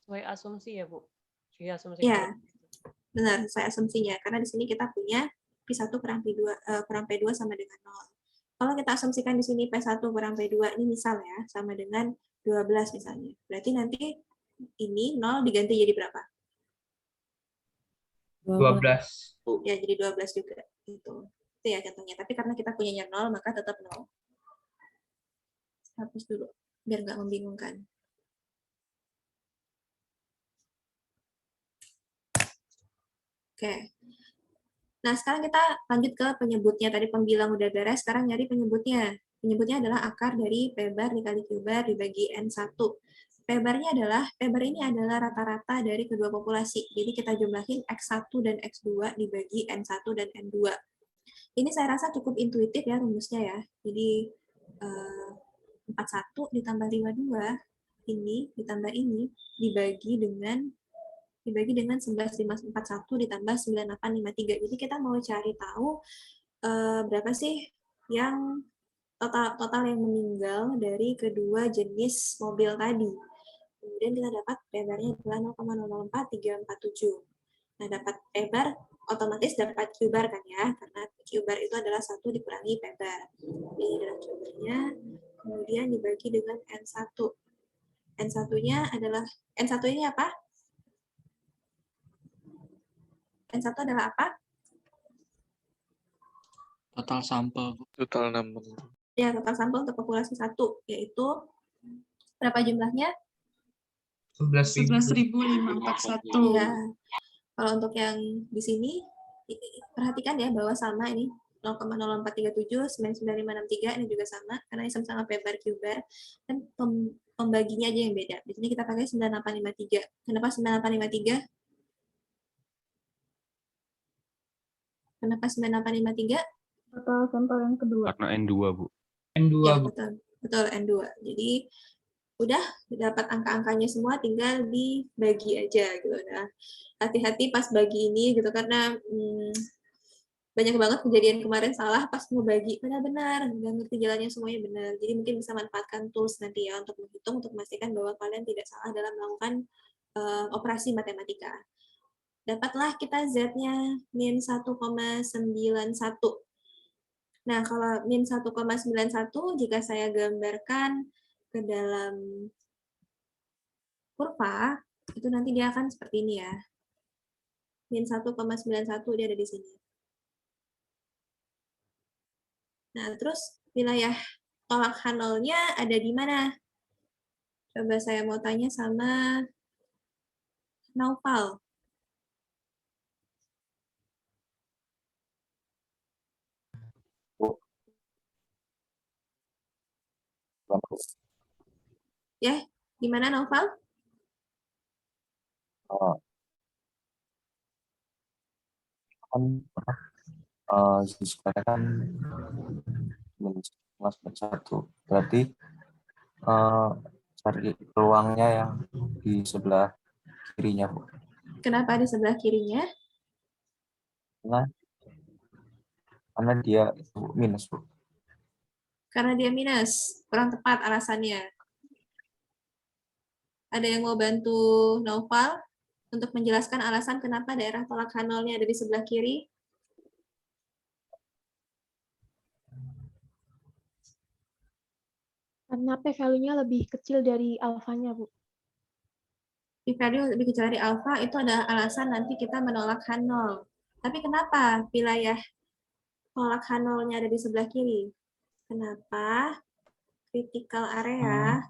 Sesuai asumsi ya, Bu? Jadi asumsi Ya. Benar, sesuai asumsinya. Karena di sini kita punya P1 kurang P2 sama dengan 0. Kalau kita asumsikan di sini P1 kurang P2, ini misal ya, sama dengan 12 misalnya. Berarti nanti ini 0 diganti jadi berapa? 12. Ya, jadi 12 juga. Itu ya contohnya. Tapi karena kita punyanya 0, maka tetap 0. Hapus dulu, biar nggak membingungkan. Oke. Nah, sekarang kita lanjut ke penyebutnya. Tadi pembilang udah beres, sekarang nyari penyebutnya. Penyebutnya adalah akar dari P bar dikali Q bar dibagi N1. P bar ini adalah rata-rata dari kedua populasi. Jadi kita jumlahin X1 dan X2 dibagi N1 dan N2. Ini saya rasa cukup intuitif ya rumusnya ya. Jadi 41 ditambah 52 ini ditambah ini dibagi dengan 11.541 ditambah 9853. Jadi kita mau cari tahu berapa sih yang total yang meninggal dari kedua jenis mobil tadi. Kemudian kita dapat P bar-nya adalah 0,004347. Nah, dapat P bar, otomatis dapat Q bar kan ya, karena Q bar itu adalah 1 dikurangi P bar. Ini adalah Q bar-nya, kemudian dibagi dengan N1. N1-nya adalah, N1 ini apa? N1 adalah apa? Total sampel. Total number. Ya, total sampel untuk populasi 1, yaitu berapa jumlahnya? 11.541. Ya, kalau untuk yang di sini, perhatikan ya bahwa sama ini, 0,0437, 99563, ini juga sama, karena ini sama-sama P bar, Q bar, dan pembaginya aja yang beda. Di sini kita pakai 9853. Kenapa 9853? Kenapa 9853? Total sampel yang kedua. Karena N2, Bu. N2, Ya, Bu. betul N2. Jadi udah dapat angka-angkanya semua, tinggal dibagi aja gitu. Nah, hati-hati pas bagi ini gitu karena banyak banget kejadian kemarin salah pas mau bagi, benar-benar nggak ngerti jalannya semuanya benar. Jadi mungkin bisa manfaatkan tools nanti ya untuk menghitung, untuk memastikan bahwa kalian tidak salah dalam melakukan operasi matematika. Dapatlah kita Z-nya min 1,91. Nah, kalau min 1,91, jika saya gambarkan ke dalam kurva, itu nanti dia akan seperti ini ya. Min 1,91 dia ada di sini. Nah, terus wilayah tolak H0-nya ada di mana? Coba saya mau tanya sama Naufal. Ya, di mana Naufal? Kan mas satu, berarti cari peluangnya yang di sebelah kirinya, Bu. Kenapa di sebelah kirinya? Karena dia itu minus, Bu. Karena dia minus, kurang tepat alasannya. Ada yang mau bantu Naufal untuk menjelaskan alasan kenapa daerah tolak H0-nya ada di sebelah kiri? Karena P-value-nya lebih kecil dari alfanya, Bu. P-value lebih kecil dari alfa itu adalah alasan nanti kita menolak H0. Tapi kenapa wilayah tolak H0-nya ada di sebelah kiri? Kenapa critical area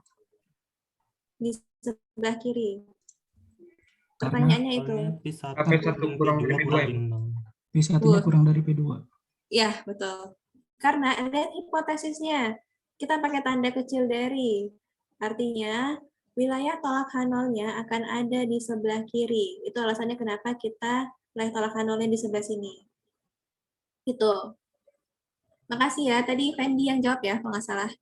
di sebelah kiri? Pertanyaannya itu. P1 kurang dari P2. P1-nya kurang dari P2. Ya, betul. Karena lihat hipotesisnya. Kita pakai tanda kecil dari. Artinya, wilayah tolak H0-nya akan ada di sebelah kiri. Itu alasannya kenapa kita wilayah tolak H0-nya di sebelah sini. Itu. Makasih ya. Tadi Fendi yang jawab ya, kalau nggak salah.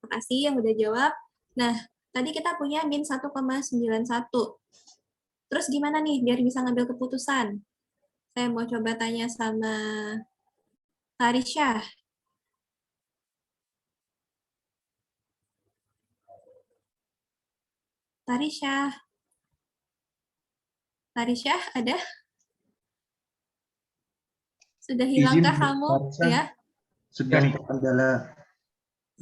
Makasih yang udah jawab. Nah, tadi kita punya min 1,91. Terus gimana nih biar bisa ngambil keputusan? Saya mau coba tanya sama Tarisha. Tarisha ada? Sudah Izin, hilangkah Bu, kamu? Farsa. Ya. Sedang terkendala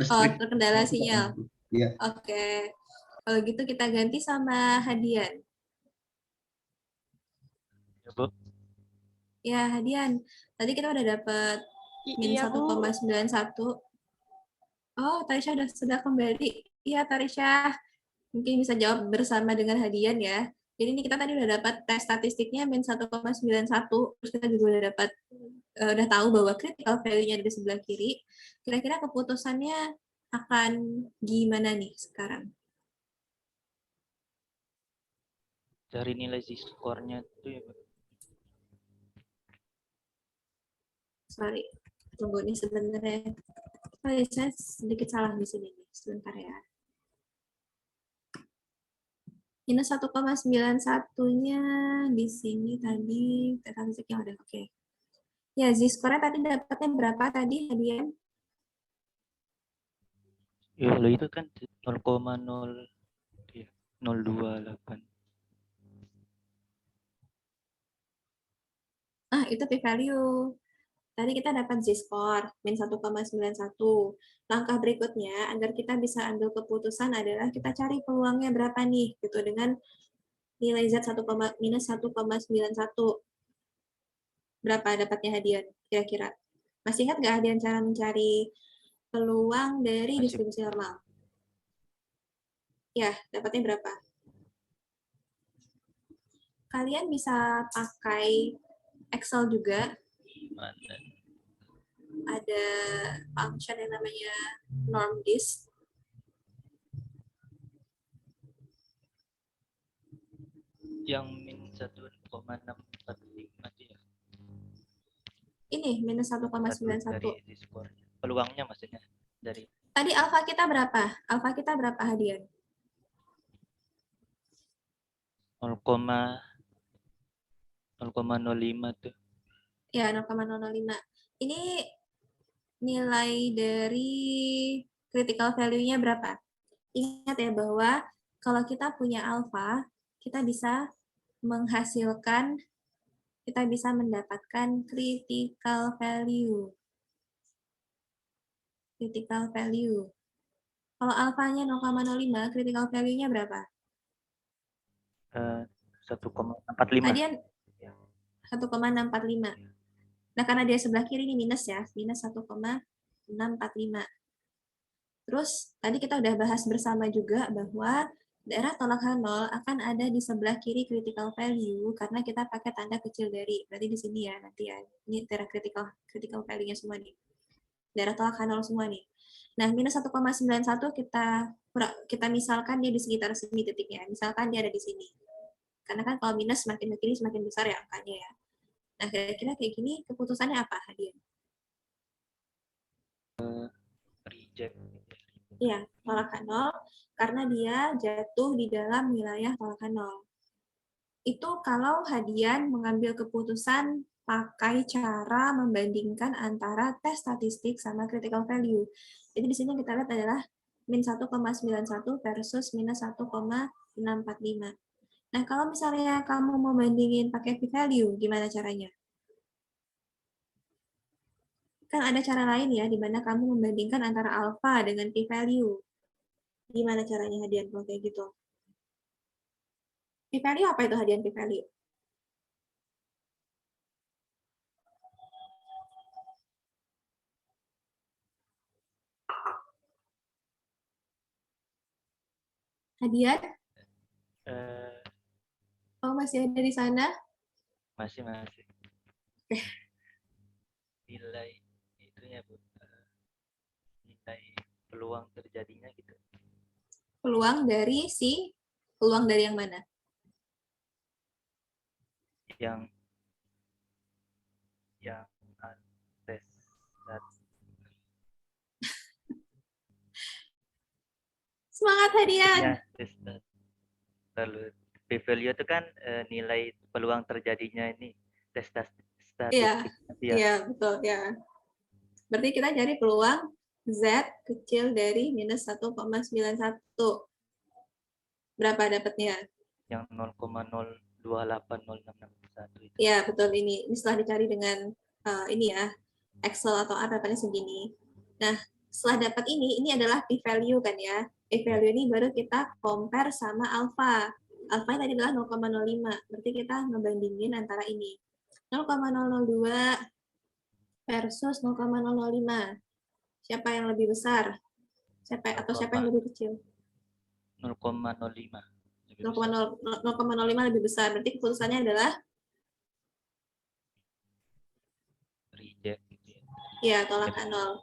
Oh, listrik. terkendala sinyal. Ya. Oke. Kalau gitu kita ganti sama Hadian. Ya, Bu. Ya, Hadian. Tadi kita udah dapat min Iya, Bu. 1,91. Oh, Tarisha sudah kembali. Iya, Tarisha. Mungkin bisa jawab bersama dengan Hadian ya. Jadi ini kita tadi udah dapat tes statistiknya min 1,91. Terus kita juga udah dapat, udah tahu bahwa critical value-nya ada di sebelah kiri. Kira-kira keputusannya akan gimana nih sekarang? Cari nilai Z-score-nya itu ya, Pak. Sorry, tunggu nih sebenarnya. Oh, ya, saya sedikit salah di sini nih. Sebentar ya. Minus 1,91-nya di sini tadi statistiknya udah oke. Ya, Z-score-nya tadi dapatnya berapa tadi, Hadian? Ya, lo itu kan 0,028. Ah, itu p-value. Tadi kita dapat Z-score, min 1,91. Langkah berikutnya, agar kita bisa ambil keputusan adalah kita cari peluangnya berapa nih, gitu, dengan nilai Z minus 1,91. Berapa dapatnya Hadian, kira-kira? Masih ingat nggak Hadian cara mencari peluang dari distribusi normal? Ya, dapatnya berapa? Kalian bisa pakai Excel juga. Mana? Ada function yang namanya normdist. Yang min 1,645 dia. Ini minus 1,91. Dari Z-score. Peluangnya maksudnya dari. Tadi alfa kita berapa? Alfa kita berapa, Hadian? 0,05 tuh. Ya, 0,005. Ini nilai dari critical value-nya berapa? Ingat ya bahwa kalau kita punya alfa, kita bisa menghasilkan, kita bisa mendapatkan critical value. Critical value. Kalau alfanya 0,05, critical value-nya berapa? 1,45. Hadian 1,645. Nah, karena dia sebelah kiri ini minus ya, minus 1,645. Terus, tadi kita udah bahas bersama juga bahwa daerah tolak H0 akan ada di sebelah kiri critical value karena kita pakai tanda kecil dari. Berarti di sini ya, nanti ya. Ini daerah critical value-nya semua nih. Daerah tolak H0 semua nih. Nah, minus 1,91 kita misalkan dia di sekitar sini titiknya. Misalkan dia ada di sini. Karena kan kalau minus semakin ke kiri semakin besar ya angkanya ya. Nah, kira-kira kayak gini keputusannya apa, Hadian? Reject. Iya, tolak H0 karena dia jatuh di dalam wilayah tolak H0. Itu kalau Hadian mengambil keputusan pakai cara membandingkan antara tes statistik sama critical value. Jadi di sini kita lihat adalah min 1,91 versus minus 1,645. Nah, kalau misalnya kamu mau bandingin pakai p-value, gimana caranya? Kan ada cara lain ya, di mana kamu membandingkan antara alpha dengan p-value. Gimana caranya, Hadian, kalau kayak gitu? P-value apa itu, Hadian, p-value? Hadian? Oh, masih ada di sana? Masih. Nilai itunya, Bu. Nilai peluang terjadinya gitu. Peluang dari yang mana? Yang tes. Semangat, Hadian! Ya, tes. Lalu p-value itu kan nilai peluang terjadinya ini tes statistik. Iya, betul ya. Berarti kita cari peluang Z kecil dari minus 1,91. Berapa dapatnya? Yang 0,028061 itu. Ya, betul ini. Ini setelah dicari dengan ini ya, Excel atau R dapatnya segini. Nah, setelah dapat ini adalah p-value kan ya. P-value ini baru kita compare sama alpha. Alpha tadi adalah 0,05. Berarti kita ngebandingin antara ini. 0,002 versus 0,005. Siapa yang lebih besar? Siapa yang lebih kecil? 0,05. 0,05 lebih besar. Berarti keputusannya adalah Reject gitu ya. ya tolakan 0.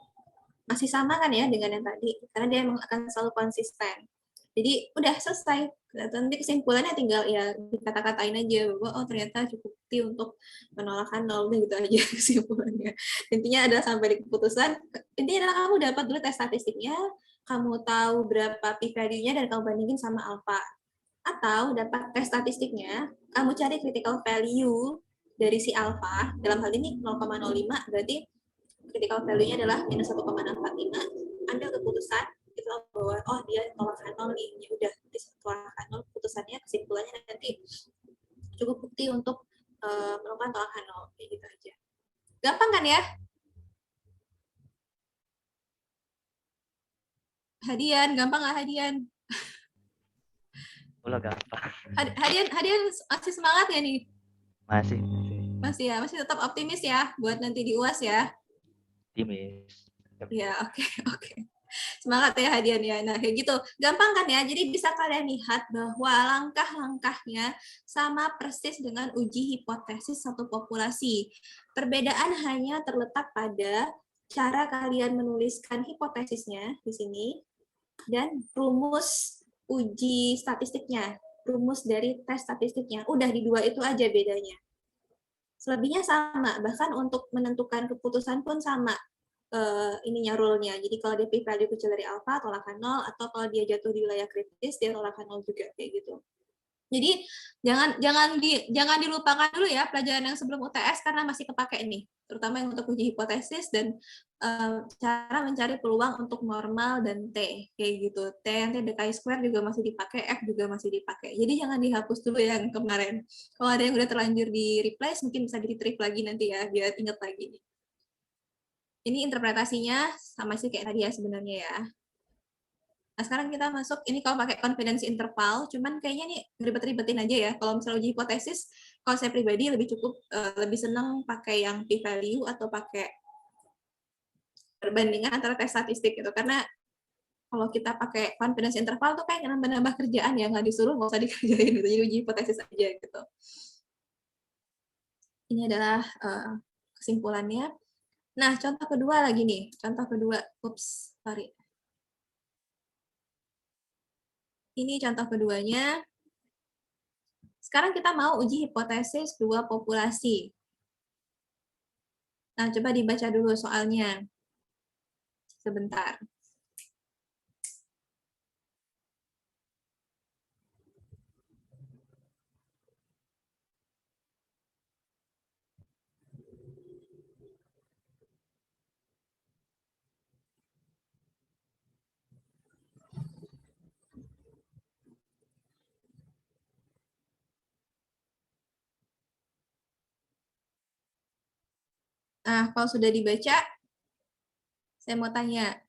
Masih sama kan ya dengan yang tadi, karena dia emang akan selalu konsisten. Jadi udah selesai. Nanti kesimpulannya tinggal ya dikata-katain aja bahwa oh ternyata cukup bukti untuk penolakan 0, gitu aja kesimpulannya. Intinya adalah sampai di keputusan, intinya adalah kamu dapat dulu tes statistiknya, kamu tahu berapa p-value-nya dan kamu bandingin sama alpha. Atau dapat tes statistiknya, kamu cari critical value dari si alpha, dalam hal ini 0,05, berarti critical value-nya adalah minus 1,645, ambil keputusan, itu bahwa oh dia tolakan 0 nih, ya udah tolakan 0, keputusannya, kesimpulannya nanti cukup bukti untuk melakukan tolakan 0, kayak gitu aja. Gampang kan ya? Hadian, gampang nggak Hadian? Ulah gampang. Hadian masih semangat ya nih? Masih. Masih ya, masih tetap optimis ya buat nanti di UAS ya? Optimis. Ya, oke. Semangat ya Hadian ya. Nah, kayak gitu. Gampang kan ya? Jadi bisa kalian lihat bahwa langkah-langkahnya sama persis dengan uji hipotesis satu populasi. Perbedaan hanya terletak pada cara kalian menuliskan hipotesisnya di sini dan rumus uji statistiknya, rumus dari tes statistiknya. Udah di dua itu aja bedanya. Selebihnya sama, bahkan untuk menentukan keputusan pun sama. Ininya rule-nya. Jadi kalau dia p-value kecil dari alpha, tolakan 0, atau kalau dia jatuh di wilayah kritis, dia tolakan 0 juga, kayak gitu. Jadi jangan dilupakan dulu ya pelajaran yang sebelum UTS karena masih kepake nih, terutama yang untuk uji hipotesis dan cara mencari peluang untuk normal dan T, kayak gitu. T yang T chi-square juga masih dipakai, F juga masih dipakai. Jadi jangan dihapus dulu yang kemarin. Kalau ada yang udah terlanjur di replace, mungkin bisa di-retrieve lagi nanti ya, biar inget lagi nih. Ini interpretasinya sama sih kayak tadi ya sebenarnya ya. Nah, sekarang kita masuk, ini kalau pakai confidence interval, cuman kayaknya nih ribet-ribetin aja ya. Kalau misalnya uji hipotesis, kalau saya pribadi lebih cukup, lebih senang pakai yang p-value atau pakai perbandingan antara tes statistik gitu. Karena kalau kita pakai confidence interval tuh kayak nambah-nambah kerjaan ya, nggak disuruh, nggak usah dikerjain gitu. Jadi uji hipotesis aja gitu. Ini adalah kesimpulannya. Nah, contoh kedua lagi nih. Contoh kedua, sorry. Ini contoh keduanya. Sekarang kita mau uji hipotesis dua populasi. Nah, coba dibaca dulu soalnya. Sebentar. Nah, kalau sudah dibaca, saya mau tanya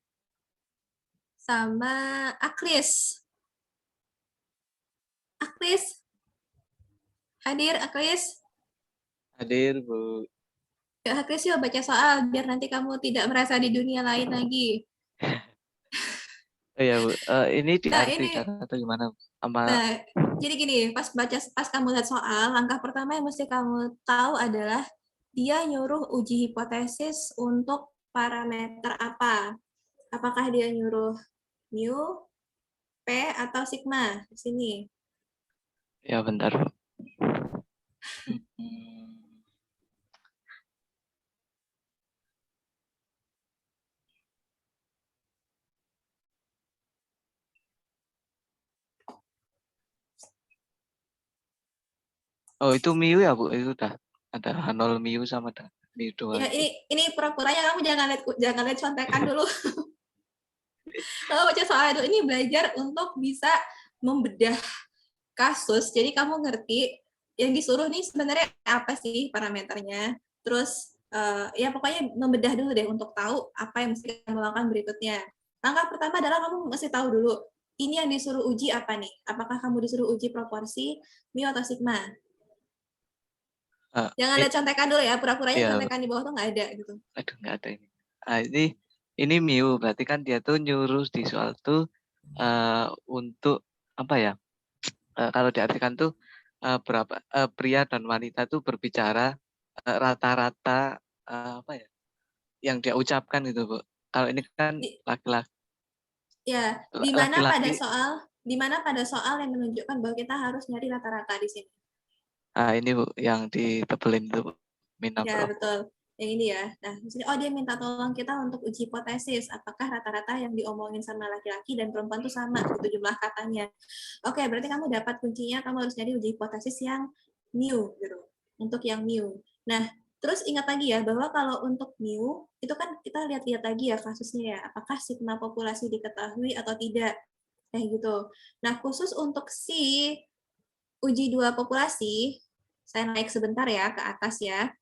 sama Akris. Akris, hadir Akris? Hadir, Bu. Ya, Akris yuk baca soal, biar nanti kamu tidak merasa di dunia lain lagi. Oh ya, Bu. Ini diartikan atau gimana? Nah, jadi gini, pas kamu lihat soal, langkah pertama yang mesti kamu tahu adalah dia nyuruh uji hipotesis untuk parameter apa? Apakah dia nyuruh mu, p, atau sigma? Di sini. Ya, bentar, Bu. Oh, itu mu ya, Bu? Itu udah ada H0 mu sama ada mu doang. Ya, ini pura-puranya kamu jangan lihat contekan dulu. Kalau baca soal itu, ini belajar untuk bisa membedah kasus. Jadi kamu ngerti yang disuruh nih sebenarnya apa sih parameternya. Terus ya pokoknya membedah dulu deh untuk tahu apa yang mesti kamu lakukan berikutnya. Langkah pertama adalah kamu mesti tahu dulu, ini yang disuruh uji apa nih? Apakah kamu disuruh uji proporsi, mu atau sigma? Jangan ada contekan dulu ya, pura-puranya Iya. contekan di bawah tuh nggak ada gitu. Aduh, nggak ada ini. Ini mu, berarti kan dia tuh nyuruh di soal tuh untuk apa ya? Kalau diartikan tuh berapa pria dan wanita tuh berbicara rata-rata apa ya? Yang dia ucapkan gitu, Bu. Kalau ini kan laki-laki. Ya, di mana Laki-laki. pada soal yang menunjukkan bahwa kita harus nyari rata-rata di sini. Ini Bu, yang ditebelin tuh, Bu. Min Ya, number of. betul. Yang ini ya. Nah, di sini dia minta tolong kita untuk uji hipotesis. Apakah rata-rata yang diomongin sama laki-laki dan perempuan tuh sama gitu jumlah katanya. Oke, berarti kamu dapat kuncinya, kamu harus nyari uji hipotesis yang mu gitu. Untuk yang mu. Nah, terus ingat lagi ya bahwa kalau untuk mu itu kan kita lihat-lihat lagi ya kasusnya ya. Apakah sigma populasi diketahui atau tidak. Kayak gitu. Nah, khusus untuk si uji 2 populasi, saya naik sebentar ya ke atas ya.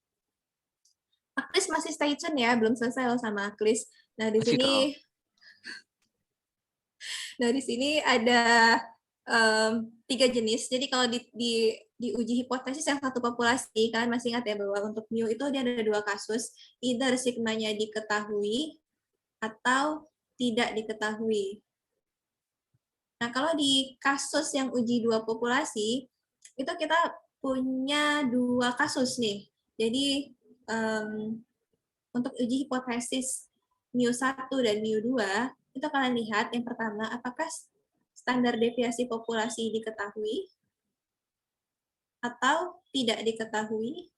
Aklis masih stay tune ya, belum selesai loh sama Aklis. Nah, di Masih dong. sini ada 3 jenis. Jadi kalau di uji hipotesis yang satu populasi, kalian masih ingat ya bahwa untuk mu itu dia ada 2 kasus, either sigmanya diketahui atau tidak diketahui. Nah, kalau di kasus yang uji 2 populasi, itu kita punya 2 kasus nih. Jadi, untuk uji hipotesis mu1 dan mu2, itu kalian lihat yang pertama, apakah standar deviasi populasi diketahui atau tidak diketahui,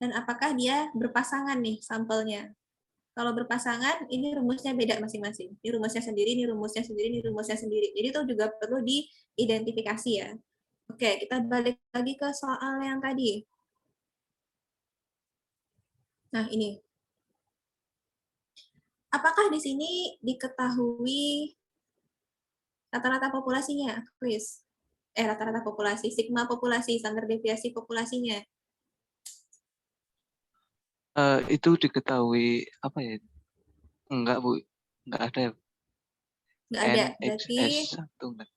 dan apakah dia berpasangan nih sampelnya. Kalau berpasangan, ini rumusnya beda masing-masing. Ini rumusnya sendiri, ini rumusnya sendiri, ini rumusnya sendiri. Jadi itu juga perlu diidentifikasi ya. Oke, kita balik lagi ke soal yang tadi. Nah, ini. Apakah di sini diketahui rata-rata populasinya, Chris? Rata-rata populasi, sigma populasi, standar deviasi populasinya. Itu diketahui apa ya? Enggak, Bu. Enggak ada. Nggak ada, berarti NHS1 enggak.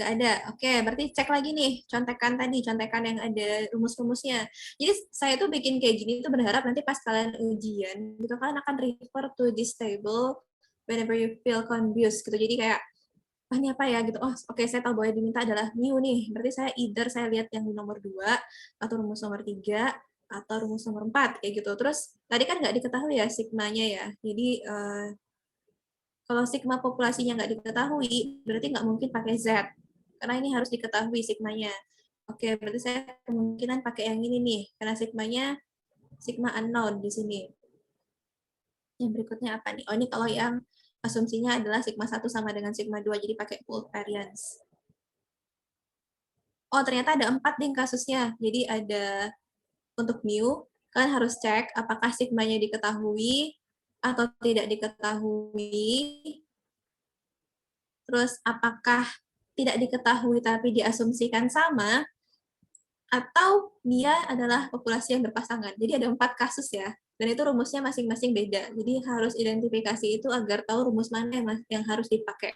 nggak ada. Oke, berarti cek lagi nih contekan tadi, contekan yang ada rumus-rumusnya. Jadi saya tuh bikin kayak gini tuh berharap nanti pas kalian ujian, gitu kalian akan refer to this table whenever you feel confused gitu. Jadi kayak, ini apa ya gitu. Oh, oke, saya tahu bahwa yang diminta adalah mu nih. Berarti saya saya lihat yang di nomor 2 atau rumus nomor 3 atau rumus nomor 4 kayak gitu. Terus tadi kan nggak diketahui ya sigmanya ya. Jadi kalau sigma populasinya nggak diketahui, berarti nggak mungkin pakai Z. Karena ini harus diketahui sigmanya. Oke, berarti saya kemungkinan pakai yang ini nih, karena sigmanya sigma unknown di sini. Yang berikutnya apa nih? Oh, ini kalau yang asumsinya adalah sigma 1 sama dengan sigma 2, jadi pakai pooled variance. Oh, ternyata ada 4 nih kasusnya. Jadi ada untuk mu, kalian harus cek apakah sigmanya diketahui atau tidak diketahui. Terus apakah tidak diketahui tapi diasumsikan sama, atau dia adalah populasi yang berpasangan. Jadi ada 4 kasus ya, dan itu rumusnya masing-masing beda. Jadi harus identifikasi itu agar tahu rumus mana yang harus dipakai.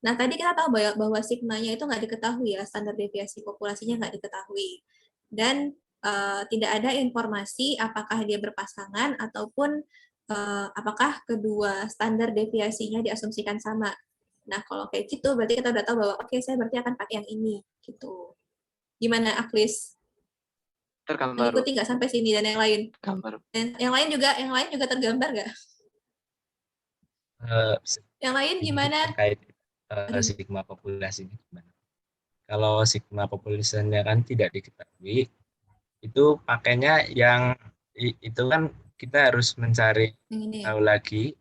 Nah, tadi kita tahu bahwa sigmanya itu nggak diketahui ya, standar deviasi populasinya nggak diketahui. Dan tidak ada informasi apakah dia berpasangan ataupun apakah kedua standar deviasinya diasumsikan sama. Nah, kalau kayak gitu berarti kita udah tahu bahwa oke, saya berarti akan pakai yang ini gitu. Gimana, Aklis? Tergambar. Mengikuti nggak sampai sini dan yang lain? Gambar. Dan yang lain juga tergambar nggak? Yang lain gimana? Terkait sigma populasinya gimana? Kalau sigma populasinya kan tidak diketahui, itu pakainya yang itu kan kita harus mencari tahu lagi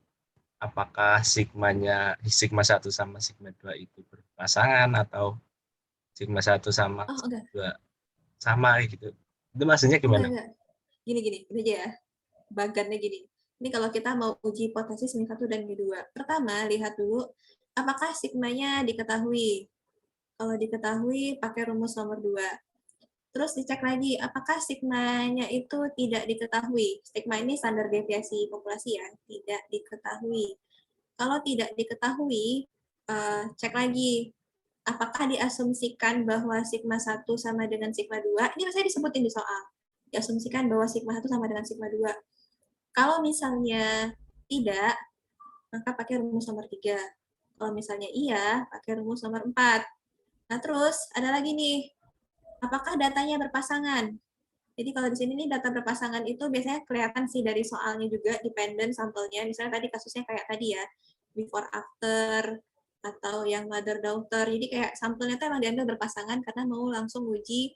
apakah sigma 1 sama sigma 2 itu berpasangan atau sigma 1 sama sigma 2 sama gitu. Itu maksudnya gimana? Enggak. Gini aja ya. Bagannya gini. Ini kalau kita mau uji hipotesis mu1 dan mu2. Pertama, lihat dulu apakah sigmanya diketahui. Kalau diketahui, pakai rumus nomor 2. Terus dicek lagi, apakah sigmanya itu tidak diketahui. Sigma ini standar deviasi populasi ya, tidak diketahui. Kalau tidak diketahui, cek lagi, apakah diasumsikan bahwa sigma 1 sama dengan sigma 2, ini saya disebutin di soal, diasumsikan bahwa sigma 1 sama dengan sigma 2. Kalau misalnya tidak, maka pakai rumus nomor 3. Kalau misalnya iya, pakai rumus nomor 4. Nah, terus ada lagi nih, apakah datanya berpasangan? Jadi kalau di sini nih data berpasangan itu biasanya kelihatan sih dari soalnya juga, dependent sampelnya. Misalnya tadi kasusnya kayak tadi ya, before after, atau yang mother daughter. Jadi kayak sampelnya tuh emang diambil berpasangan karena mau langsung uji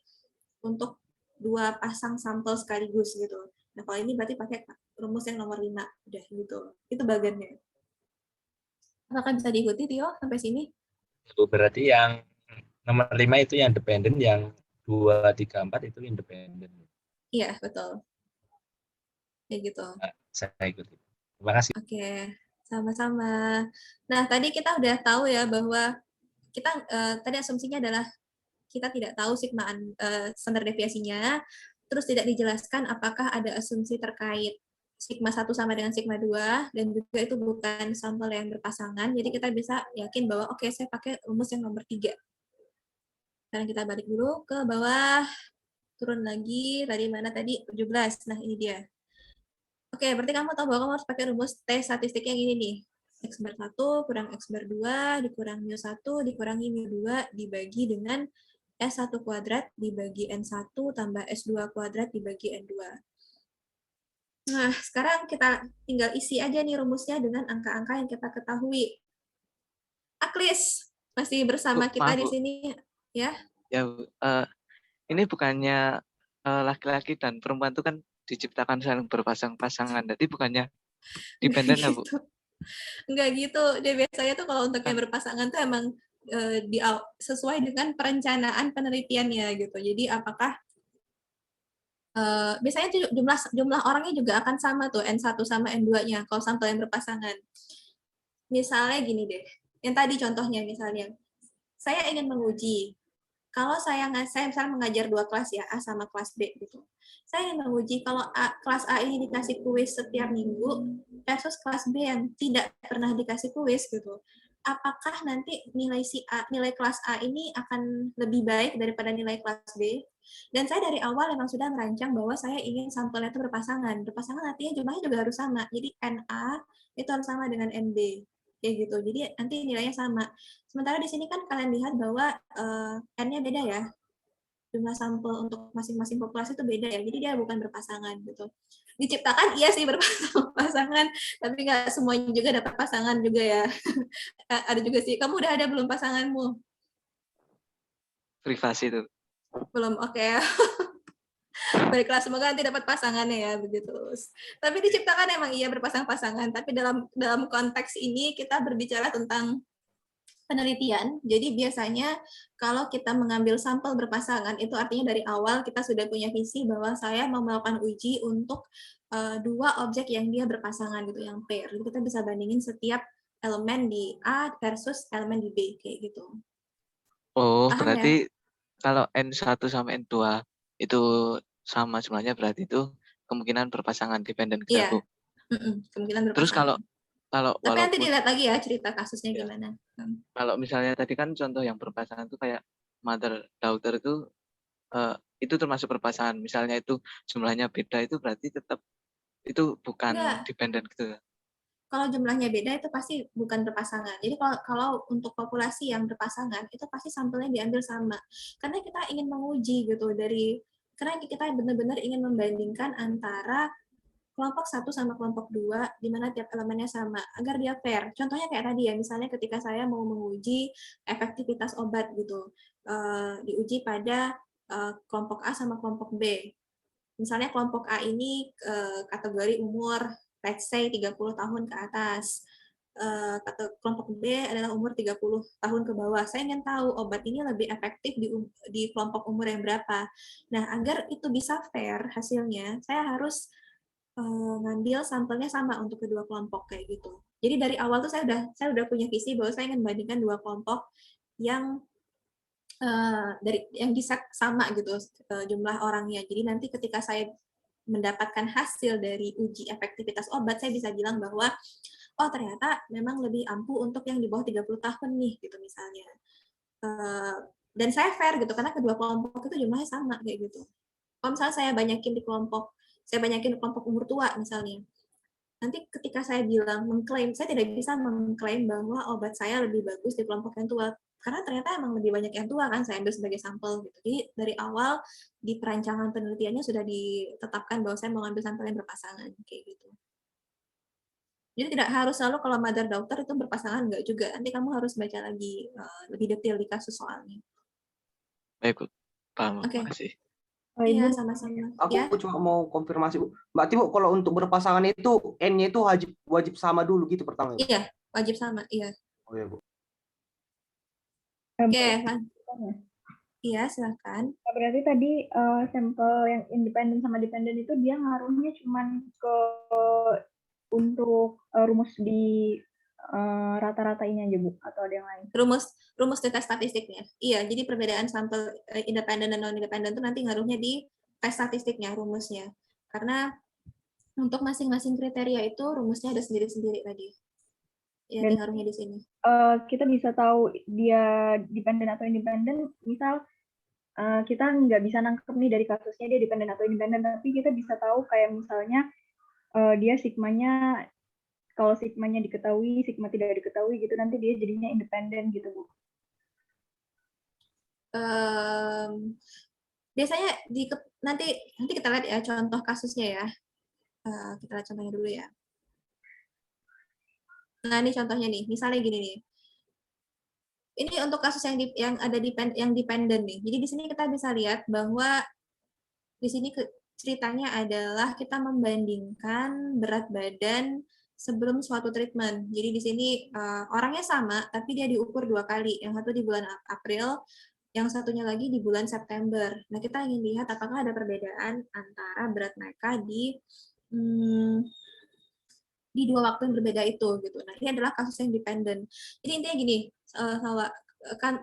untuk 2 pasang sampel sekaligus gitu. Nah, kalau ini berarti pakai rumus yang nomor 5. Udah gitu. Itu bagiannya. Apakah bisa diikuti, Tio, sampai sini? Berarti yang nomor 5 itu yang dependent, yang 2, 3, 4 itu independen. Iya, betul. Ya gitu. Saya ikuti. Terima kasih. Oke, sama-sama. Nah, tadi kita udah tahu ya bahwa kita tadi asumsinya adalah kita tidak tahu sigma standar deviasinya, terus tidak dijelaskan apakah ada asumsi terkait sigma 1 sama dengan sigma 2, dan juga itu bukan sampel yang berpasangan, jadi kita bisa yakin bahwa oke, saya pakai rumus yang nomor 3. Sekarang kita balik dulu ke bawah, turun lagi, tadi mana tadi? 17, nah ini dia. Oke, berarti kamu tahu bahwa kamu harus pakai rumus T statistiknya yang ini nih. X bar 1 kurang X bar 2 dikurang mu 1 dikurangi mu 2 dibagi dengan S1 kuadrat dibagi N1 tambah S2 kuadrat dibagi N2. Nah, sekarang kita tinggal isi aja nih rumusnya dengan angka-angka yang kita ketahui. Aklis, masih bersama kita di sini, ya? Ya, ini bukannya laki-laki dan perempuan itu kan diciptakan saling berpasang-pasangan. Jadi bukannya dependen ya, Bu? Enggak gitu. Dia biasanya tuh kalau untuk yang berpasangan tuh emang sesuai dengan perencanaan penelitiannya gitu. Jadi apakah biasanya jumlah orangnya juga akan sama tuh, N1 sama N2-nya kalau sampel yang berpasangan. Misalnya gini deh, yang tadi contohnya misalnya, saya ingin menguji, kalau saya misalnya mengajar 2 kelas ya, A sama kelas B gitu. Saya ingin menguji kalau kelas A ini dikasih kuis setiap minggu versus kelas B yang tidak pernah dikasih kuis gitu. Apakah nanti nilai kelas A ini akan lebih baik daripada nilai kelas B? Dan saya dari awal memang sudah merancang bahwa saya ingin sampelnya itu berpasangan. Berpasangan artinya jumlahnya juga harus sama. Jadi NA itu harus sama dengan NB. Kayak gitu. Jadi nanti nilainya sama. Sementara di sini kan kalian lihat bahwa N-nya beda ya. Jumlah sampel untuk masing-masing populasi itu beda ya. Jadi dia bukan berpasangan gitu. Diciptakan iya sih berpasangan, tapi nggak semuanya juga dapat pasangan juga ya. Ada juga sih. Kamu udah ada belum pasanganmu? Privasi tuh. Belum, oke. Baiklah, semoga nanti dapat pasangannya ya begitu. Tapi diciptakan emang iya berpasang-pasangan, tapi dalam konteks ini kita berbicara tentang penelitian. Jadi biasanya kalau kita mengambil sampel berpasangan itu artinya dari awal kita sudah punya visi bahwa saya mau melakukan uji untuk 2 objek yang dia berpasangan gitu, yang pair. Jadi kita bisa bandingin setiap elemen di A versus elemen di B kayak gitu. Oh, paham berarti ya? kalau N1 sama N2 itu sama jumlahnya, berarti itu kemungkinan berpasangan dependen gitu ya, Iya. Bu? Kemungkinan Terus berpasangan. kalau Tapi nanti walaupun dilihat lagi ya cerita kasusnya gimana. kalau misalnya tadi kan contoh yang berpasangan itu kayak mother daughter itu termasuk berpasangan. Misalnya itu jumlahnya beda, itu berarti tetap itu bukan Enggak. dependen gitu ya? Kalau jumlahnya beda itu pasti bukan berpasangan. Jadi kalau untuk populasi yang berpasangan itu pasti sampelnya diambil sama. Karena kita ingin menguji gitu karena kita benar-benar ingin membandingkan antara kelompok 1 sama kelompok 2 di mana tiap elemennya sama agar dia fair. Contohnya kayak tadi ya, misalnya ketika saya mau menguji efektivitas obat gitu. Diuji pada kelompok A sama kelompok B. Misalnya kelompok A ini kategori umur let's say 30 tahun ke atas. Kelompok B adalah umur 30 tahun ke bawah. Saya ingin tahu obat ini lebih efektif di kelompok umur yang berapa. Nah, agar itu bisa fair hasilnya, saya harus ngambil sampelnya sama untuk kedua kelompok kayak gitu. Jadi dari awal tuh saya udah punya visi bahwa saya ingin membandingkan 2 kelompok yang dari yang di-set sama gitu jumlah orangnya. Jadi nanti ketika saya mendapatkan hasil dari uji efektivitas obat, saya bisa bilang bahwa oh ternyata memang lebih ampuh untuk yang di bawah 30 tahun nih gitu misalnya. Dan saya fair gitu karena kedua kelompok itu jumlahnya sama kayak gitu. Kalau misalnya saya banyakin di kelompok umur tua misalnya, nanti ketika saya bilang mengklaim, saya tidak bisa mengklaim bahwa obat saya lebih bagus di kelompok yang tua karena ternyata emang lebih banyak yang tua kan saya ambil sebagai sampel gitu. Jadi dari awal di perancangan penelitiannya sudah ditetapkan bahwa saya mau ambil sampel yang berpasangan kayak gitu. Jadi tidak harus selalu kalau mother daughter itu berpasangan, enggak juga. Nanti kamu harus baca lagi lebih detail di kasus soalnya. Baik, Bu. Paham, Oke. makasih. Iya, sama-sama. Aku Ya. cuma mau konfirmasi, Bu. Berarti Bu, kalau untuk berpasangan itu N-nya itu wajib sama dulu gitu pertama. Iya, wajib sama, iya. Oh iya, Bu. Oke, kan. Iya, silakan. Berarti tadi sampel yang independen sama dependen itu dia ngaruhnya cuma ke untuk rumus di rata-rata ini aja, Bu, atau ada yang lain? Rumus di tes statistiknya. Iya, jadi perbedaan sampel independen dan non-independen itu nanti ngaruhnya di tes statistiknya, rumusnya. Karena untuk masing-masing kriteria itu rumusnya ada sendiri-sendiri tadi. Ya, Dan ngaruhnya di sini. Kita bisa tahu dia dependen atau independen, misal kita nggak bisa nangkep nih dari kasusnya dia dependen atau independen, tapi kita bisa tahu kayak misalnya dia sigmanya, kalau sigmanya diketahui, sigma tidak diketahui gitu, nanti dia jadinya independen gitu, Bu. Biasanya nanti kita lihat ya contoh kasusnya ya. Kita lihat contohnya dulu ya. Nah, ini contohnya nih. Misalnya gini nih. Ini untuk kasus yang dependen nih. Jadi di sini kita bisa lihat bahwa di sini ceritanya adalah kita membandingkan berat badan sebelum suatu treatment. Jadi di sini orangnya sama, tapi dia diukur 2 kali. Yang satu di bulan April, yang satunya lagi di bulan September. Nah, kita ingin lihat apakah ada perbedaan antara berat mereka di 2 waktu yang berbeda itu gitu. Nah, ini adalah kasus yang dependen. Jadi intinya gini,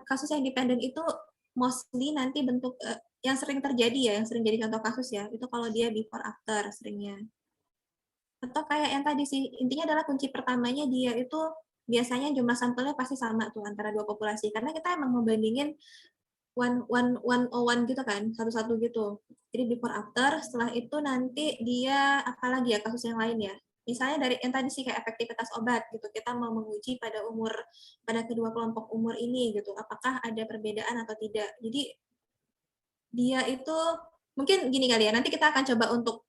kasus yang dependen itu mostly nanti bentuk yang sering terjadi ya, yang sering jadi contoh kasus ya, itu kalau dia before after seringnya. Atau kayak yang tadi sih, intinya adalah kunci pertamanya dia itu biasanya jumlah sampelnya pasti sama tuh antara 2 populasi, karena kita emang membandingin one gitu kan, satu-satu gitu. Jadi before after, setelah itu nanti dia apalagi ya kasus yang lain ya. Misalnya dari yang tadi sih kayak efektivitas obat gitu, kita mau menguji pada kedua kelompok umur ini gitu, apakah ada perbedaan atau tidak. Jadi dia itu mungkin gini kali ya, nanti kita akan coba untuk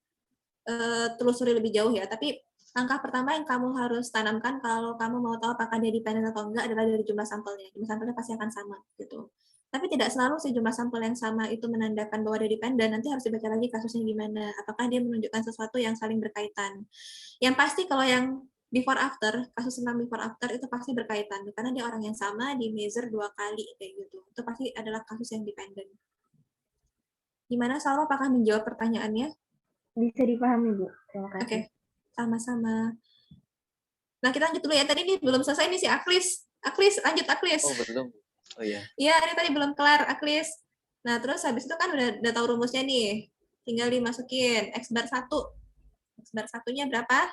telusuri lebih jauh ya, tapi langkah pertama yang kamu harus tanamkan kalau kamu mau tahu apakah dia dependen atau enggak adalah dari jumlah sampelnya. Jumlah sampelnya pasti akan sama gitu. Tapi tidak selalu sih jumlah sampel yang sama itu menandakan bahwa dia dependen, nanti harus dibaca lagi kasusnya gimana, apakah dia menunjukkan sesuatu yang saling berkaitan. Yang pasti kalau yang before after, kasus tentang before after itu pasti berkaitan, karena dia orang yang sama, di measure 2 kali kayak gitu. Itu pasti adalah kasus yang dependen. Gimana Salma, apakah menjawab pertanyaannya? Bisa dipahami, Bu. Terima kasih. Oke, sama-sama. Nah, kita lanjut dulu ya. Tadi ini belum selesai nih si Aklis. Aklis, lanjut Aklis. Oh, belum. Oh iya. Iya, ini tadi belum kelar Aklis. Nah, terus habis itu kan udah tahu rumusnya nih. Tinggal dimasukin X bar 1. X bar 1-nya berapa?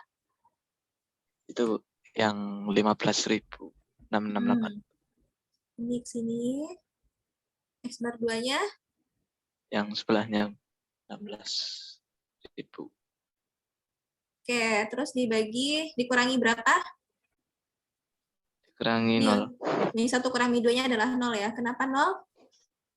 Itu yang 15.668. Ini ke sini. X bar 2-nya? Yang sebelahnya 16.000. Oke, terus dikurangi berapa? Dikurangi 0. Ini 1 kurangi 2-nya adalah 0 ya. Kenapa 0?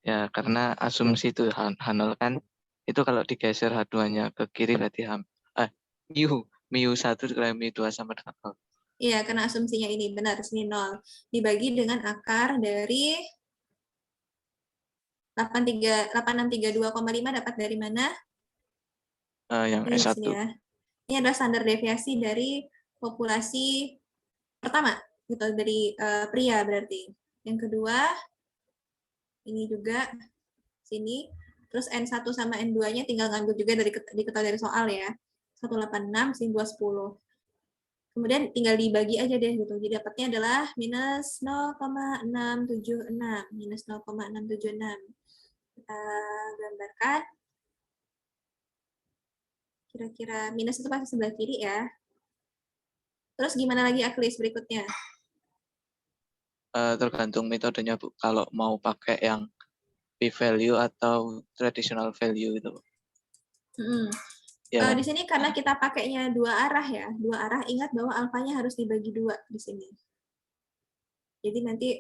Ya, karena asumsi itu H0 kan, itu kalau digeser H2-nya ke kiri berarti mu 1 dikurangi mu 2 sama dengan 0. Iya, karena asumsinya ini benar, sini 0. Dibagi dengan akar dari 8632,5 dapat dari mana? Yang ini S1. Ya. Ini adalah standar deviasi dari populasi pertama, gitu, dari pria berarti. Yang kedua, ini juga sini. Terus N1 sama N2-nya tinggal ngambil juga diketahui dari soal ya. 186 sin 210. Kemudian tinggal dibagi aja deh gitu. Jadi dapatnya adalah minus 0,676. Minus 0,676. Kita gambarkan. Kira-kira minus itu pasti sebelah kiri ya. Terus gimana lagi Aklis berikutnya? Tergantung metodenya, Bu. Kalau mau pakai yang p-value atau traditional value itu. Ya, Di sini karena kita pakainya dua arah ya, dua arah, ingat bahwa alfanya harus dibagi dua di sini. Jadi nanti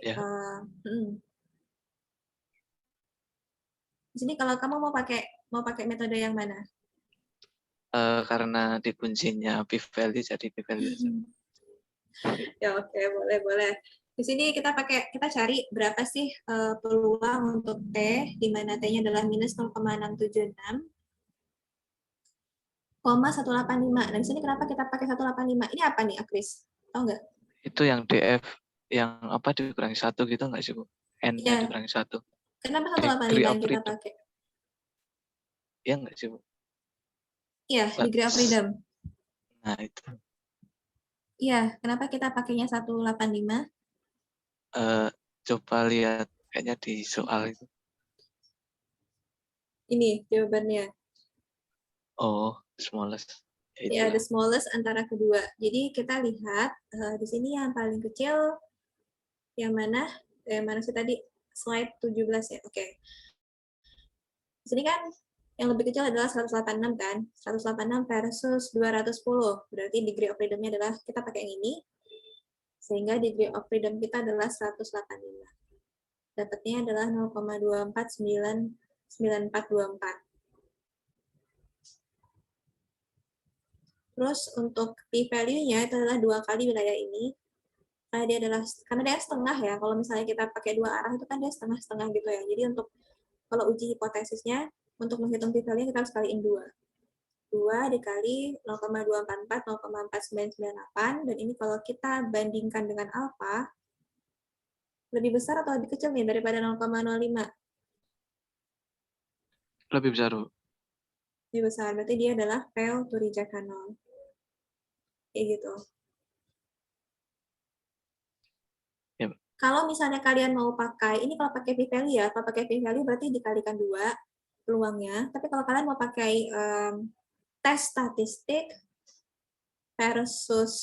di sini kalau kamu mau pakai metode yang mana? karena dikuncinya p-value jadi p-value aja. Ya oke, boleh. Di sini kita cari berapa sih peluang untuk T, di mana T-nya adalah minus 0,676, 185. Nah, di sini kenapa kita pakai 185? Ini apa nih, Akris? Tahu nggak? Itu yang DF, yang apa dikurangi 1 gitu nggak sih, Bu? N-nya Iya. dikurangi 1. Kenapa 185 yang kita pakai? Iya nggak sih, Bu? Iya, degree of freedom. Nah, itu. Iya, kenapa kita pakainya 185? Coba lihat kayaknya di soal itu. Ini jawabannya. Oh, smallest. Ya, the smallest antara kedua. Jadi kita lihat di sini yang paling kecil yang mana? Yang mana sih tadi? Slide 17 ya. Oke. Di sini kan yang lebih kecil adalah 186 kan? 186 versus 210. Berarti degree of freedom-nya adalah kita pakai yang ini. Sehingga degree of freedom kita adalah 185. Dapatnya adalah 0,2499424. Terus untuk p-value-nya itu adalah 2 kali wilayah ini. Karena dia setengah ya. Kalau misalnya kita pakai dua arah itu kan dia setengah-setengah gitu ya. Jadi untuk kalau uji hipotesisnya, untuk menghitung p-value kita harus kaliin 2. 2 dikali 0,244, 0,4998. Dan ini kalau kita bandingkan dengan alfa, lebih besar atau lebih kecil nih daripada 0,05? Lebih besar, Bu. Lebih besar. Berarti dia adalah fail to reject H0. Kayak gitu. Ya. Kalau misalnya kalian mau pakai, ini kalau pakai p-value ya, kalau pakai p-value berarti dikalikan 2 peluangnya. Tapi kalau kalian mau pakai tes statistik versus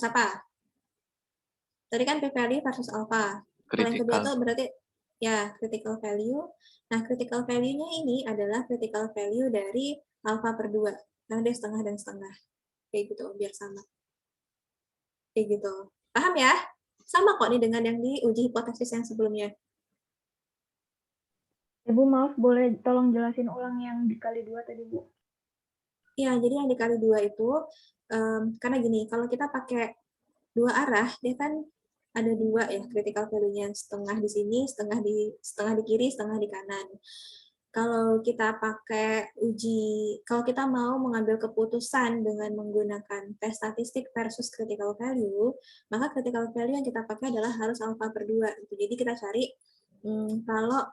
apa? Tadi kan p-value versus alpha. Kalau yang kedua tuh berarti ya critical value. Nah, critical value-nya ini adalah critical value dari alpha per 2. Karena dia setengah dan setengah. Kayak gitu, biar sama. Kayak gitu. Paham ya? Sama kok nih dengan yang di uji hipotesis yang sebelumnya. Ibu maaf, boleh tolong jelasin ulang yang dikali 2 tadi, Bu? Ya, jadi yang dikali 2 itu, karena gini, kalau kita pakai dua arah, dia kan ada 2 ya, critical value-nya. Setengah di sini, setengah di kiri, setengah di kanan. Kalau kita pakai kalau kita mau mengambil keputusan dengan menggunakan tes statistik versus critical value, maka critical value yang kita pakai adalah harus alpha per 2. Jadi kita cari kalau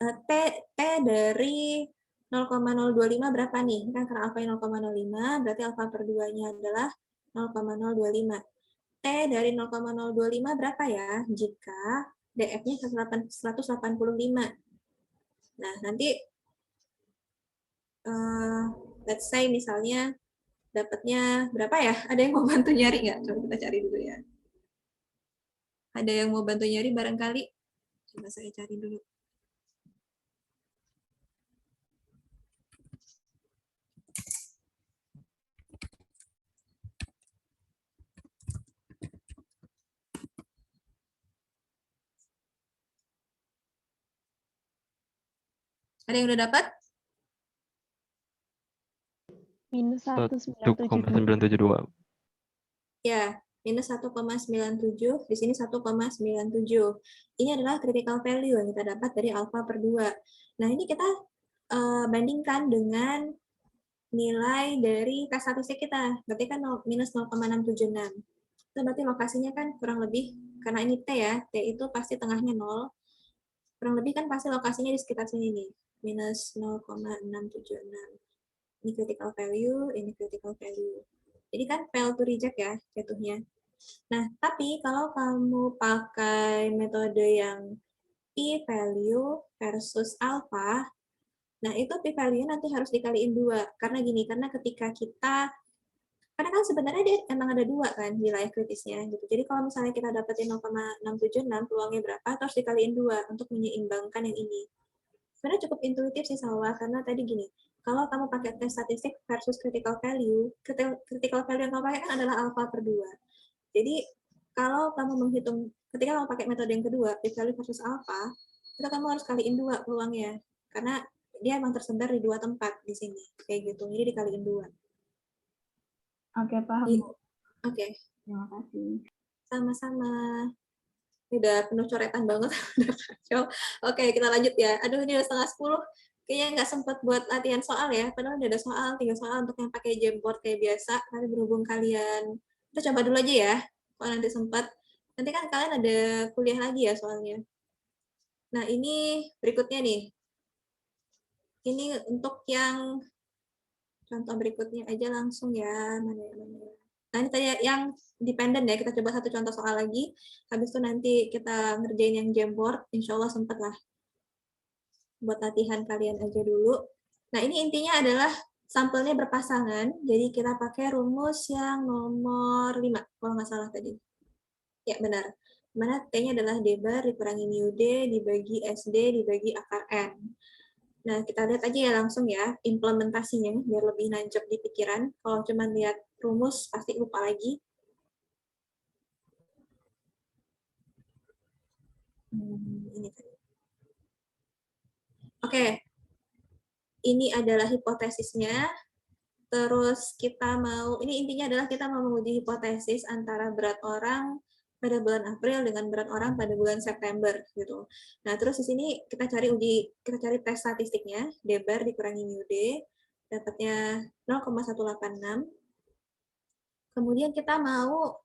T dari 0,025 berapa nih? Kan karena alfa 0,05, berarti alfa per 2-nya adalah 0,025. T dari 0,025 berapa ya? Jika DF-nya 185. Nah, nanti let's say misalnya dapatnya berapa ya? Ada yang mau bantu nyari nggak? Coba kita cari dulu ya. Ada yang mau bantu nyari barangkali? Coba saya cari dulu. Ada yang udah dapat? Minus 1,972. Ya, minus 1,97. Di sini 1,97. Ini adalah critical value yang kita dapat dari alpha per 2. Nah, ini kita bandingkan dengan nilai dari tes statistik kita. Berarti kan minus 0,676. Itu berarti lokasinya kan kurang lebih, karena ini T ya, T itu pasti tengahnya 0. Kurang lebih kan pasti lokasinya di sekitar sini nih. Minus 0,676. Ini critical value, ini critical value. Jadi kan fail to reject ya jatuhnya. Nah, tapi kalau kamu pakai metode yang p-value versus alpha, nah itu p-value nanti harus dikaliin 2. Karena gini, karena ketika kita, karena kan sebenarnya dia emang ada 2 kan wilayah kritisnya gitu. Jadi kalau misalnya kita dapetin 0,676, peluangnya berapa, terus dikaliin 2 untuk menyeimbangkan yang ini. Sebenarnya cukup intuitif sih Salwa, karena tadi gini, kalau kamu pakai tes statistik versus critical value yang kamu pakai kan adalah alpha per 2. Jadi kalau kamu menghitung, ketika kamu pakai metode yang kedua, p-value versus alpha, itu kamu harus kaliin 2 peluangnya, karena dia emang tersebar di 2 tempat di sini, kayak gitu. Jadi dikaliin 2. Oke, paham, Bu. Oke. Terima kasih. Sama-sama. Udah penuh coretan banget. Oke, kita lanjut ya. Aduh, ini udah 9:30. Kayaknya nggak sempat buat latihan soal ya. Padahal udah ada soal, 3 soal untuk yang pakai Jamboard kayak biasa. Tapi berhubung kalian, kita coba dulu aja ya. Kalau nanti sempat. Nanti kan kalian ada kuliah lagi ya soalnya. Nah, ini berikutnya nih. Ini untuk yang contoh berikutnya aja langsung ya. Mana ya. Nah, ini tadi yang dependent ya, kita coba satu contoh soal lagi, habis itu nanti kita ngerjain yang Jamboard, insya Allah sempat lah. Buat latihan kalian aja dulu. Nah, ini intinya adalah sampelnya berpasangan, jadi kita pakai rumus yang nomor 5, kalau nggak salah tadi. Ya, benar. Mana T-nya adalah D bar dikurangi mu D dibagi SD dibagi akar N. Nah, kita lihat aja ya langsung ya, implementasinya, biar lebih nancep di pikiran. Kalau cuma lihat rumus, pasti lupa lagi. Ini tadi. Oke, ini adalah hipotesisnya. Terus kita mau, ini intinya adalah kita mau menguji hipotesis antara berat orang pada bulan April dengan berat orang pada bulan September gitu. Nah, terus di sini kita cari tes statistiknya, D bar dikurangi mu D, dapatnya 0,186. Kemudian kita mau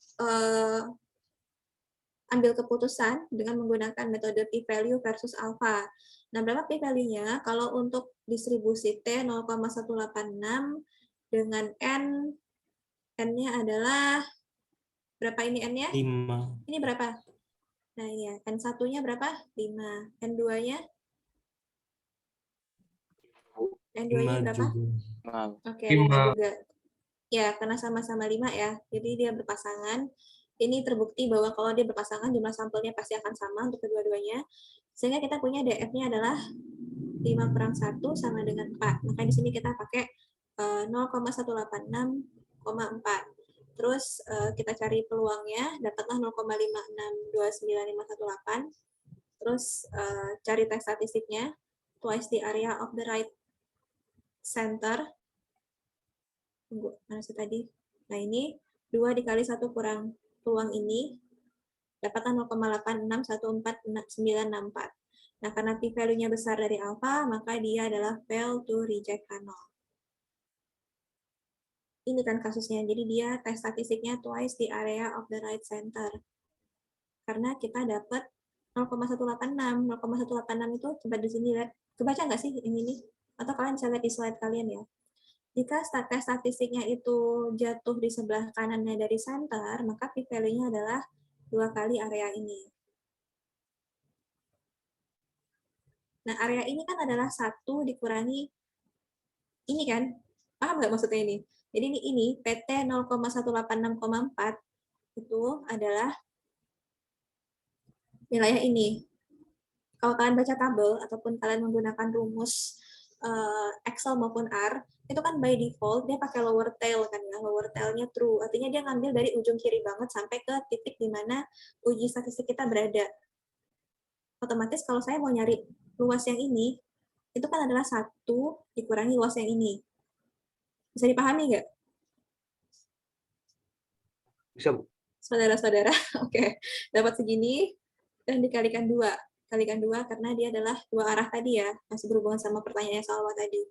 ambil keputusan dengan menggunakan metode p-value versus alpha. Nah, berapa p-value-nya? Kalau untuk distribusi T 0,186 dengan N-nya adalah, berapa ini N-nya? 5. Ini berapa? Nah, ini ya. N1-nya berapa? 5. N2-nya? N2-nya berapa? Oke, 5 juga. Ya, karena sama-sama 5 ya. Jadi dia berpasangan. Ini terbukti bahwa kalau dia berpasangan, jumlah sampelnya pasti akan sama untuk kedua-duanya. Sehingga kita punya DF-nya adalah 5/1 sama dengan 4. Maka di sini kita pakai 0,186,4. Terus kita cari peluangnya, dapatlah 0,5629518. Terus cari tes statistiknya, twice the area of the right center. Tunggu, mana sih tadi? Nah ini, 2 dikali 1 kurang peluang ini, dapatlah 0,861494. Nah, karena p-value-nya besar dari alpha, maka dia adalah fail to reject K0. Ini kan kasusnya, jadi dia tes statistiknya twice the area of the right center. Karena kita dapat 0,186. 0,186 itu, coba di sini lihat, kebaca nggak sih ini? Atau kalian bisa lihat di slide kalian ya. Jika tes statistiknya itu jatuh di sebelah kanannya dari center, maka p-value-nya adalah 2 kali area ini. Nah, area ini kan adalah 1 dikurangi ini kan? Paham nggak maksudnya ini? Jadi ini PT 0,186,4 itu adalah wilayah ini. Kalau kalian baca tabel ataupun kalian menggunakan rumus Excel maupun R, itu kan by default dia pakai lower tail kan ya, lower tailnya true. Artinya dia ngambil dari ujung kiri banget sampai ke titik di mana uji statistik kita berada. Otomatis kalau saya mau nyari luas yang ini, itu kan adalah 1 dikurangi luas yang ini. Bisa dipahami nggak? Bisa, Bu. Saudara-saudara, oke. Dapat segini, dan dikalikan 2. Kalikan 2 karena dia adalah 2 arah tadi ya, masih berhubungan sama pertanyaannya Salwa tadi.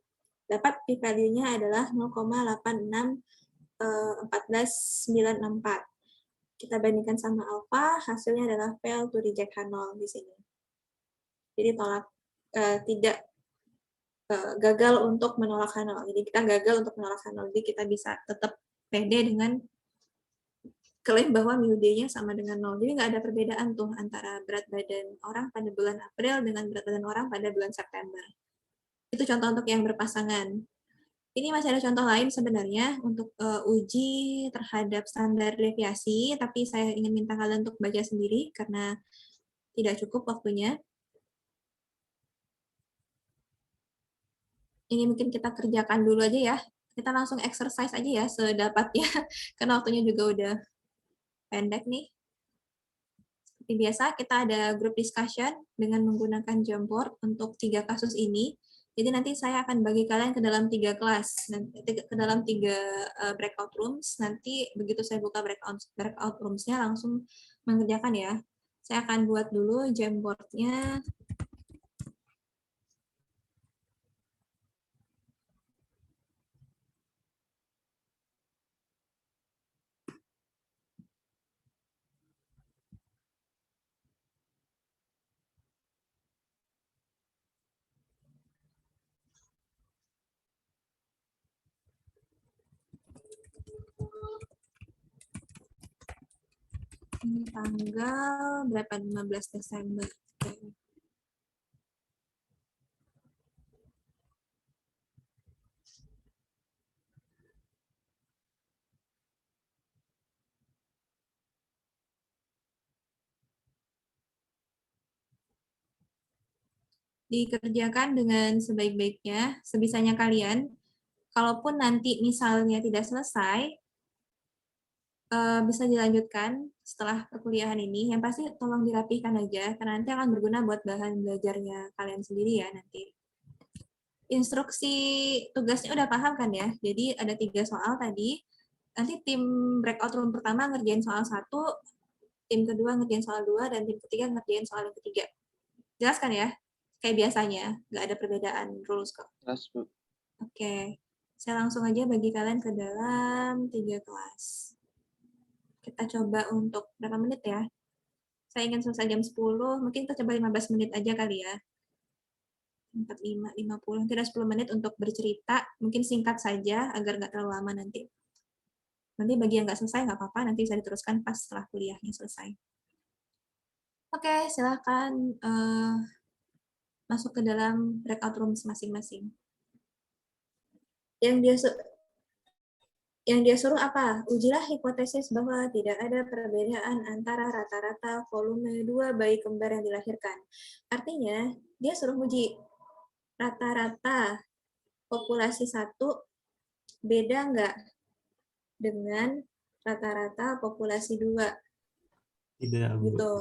Dapat p-value-nya adalah 0,8614964. Kita bandingkan sama alpha, hasilnya adalah fail to reject K0 di sini. Jadi gagal untuk menolak K0. Jadi kita gagal untuk menolak K0. Jadi kita bisa tetap pede dengan klaim bahwa mu D-nya sama dengan 0. Jadi nggak ada perbedaan tuh antara berat badan orang pada bulan April dengan berat badan orang pada bulan September. Itu contoh untuk yang berpasangan. Ini masih ada contoh lain sebenarnya untuk uji terhadap standar deviasi, tapi saya ingin minta kalian untuk baca sendiri karena tidak cukup waktunya. Ini mungkin kita kerjakan dulu aja ya. Kita langsung exercise aja ya sedapatnya, karena waktunya juga udah pendek nih. Seperti biasa, kita ada group discussion dengan menggunakan Jamboard untuk 3 kasus ini. Jadi nanti saya akan bagi kalian ke dalam 3 kelas, ke dalam 3 breakout rooms. Nanti begitu saya buka breakout rooms-nya langsung mengerjakan ya. Saya akan buat dulu Jamboard-nya. Ini tanggal berapa? 15 Desember. Oke. Dikerjakan dengan sebaik-baiknya, sebisanya kalian. Kalaupun nanti misalnya tidak selesai, bisa dilanjutkan setelah perkuliahan ini. Yang pasti tolong dirapihkan aja, karena nanti akan berguna buat bahan belajarnya kalian sendiri ya nanti. Instruksi tugasnya udah paham kan ya? Jadi ada 3 soal tadi. Nanti tim breakout room pertama ngerjain soal 1, tim kedua ngerjain soal 2, dan tim ketiga ngerjain soal yang ketiga. Jelas kan ya? Kayak biasanya, nggak ada perbedaan rules kok. Jelas, Bu. Oke, saya langsung aja bagi kalian ke dalam 3 kelas. Kita coba untuk berapa menit ya? Saya ingin selesai jam 10, mungkin kita coba 15 menit aja kali ya. 45, 50, tidak 10 menit untuk bercerita, mungkin singkat saja agar nggak terlalu lama nanti. Nanti bagi yang nggak selesai nggak apa-apa, nanti bisa diteruskan pas setelah kuliahnya selesai. Oke, silakan masuk ke dalam breakout rooms masing-masing. Yang dia suruh apa? Ujilah hipotesis bahwa tidak ada perbedaan antara rata-rata volume 2 bayi kembar yang dilahirkan. Artinya, dia suruh uji rata-rata populasi 1 beda nggak dengan rata-rata populasi 2. Tidak, Bu. Gitu.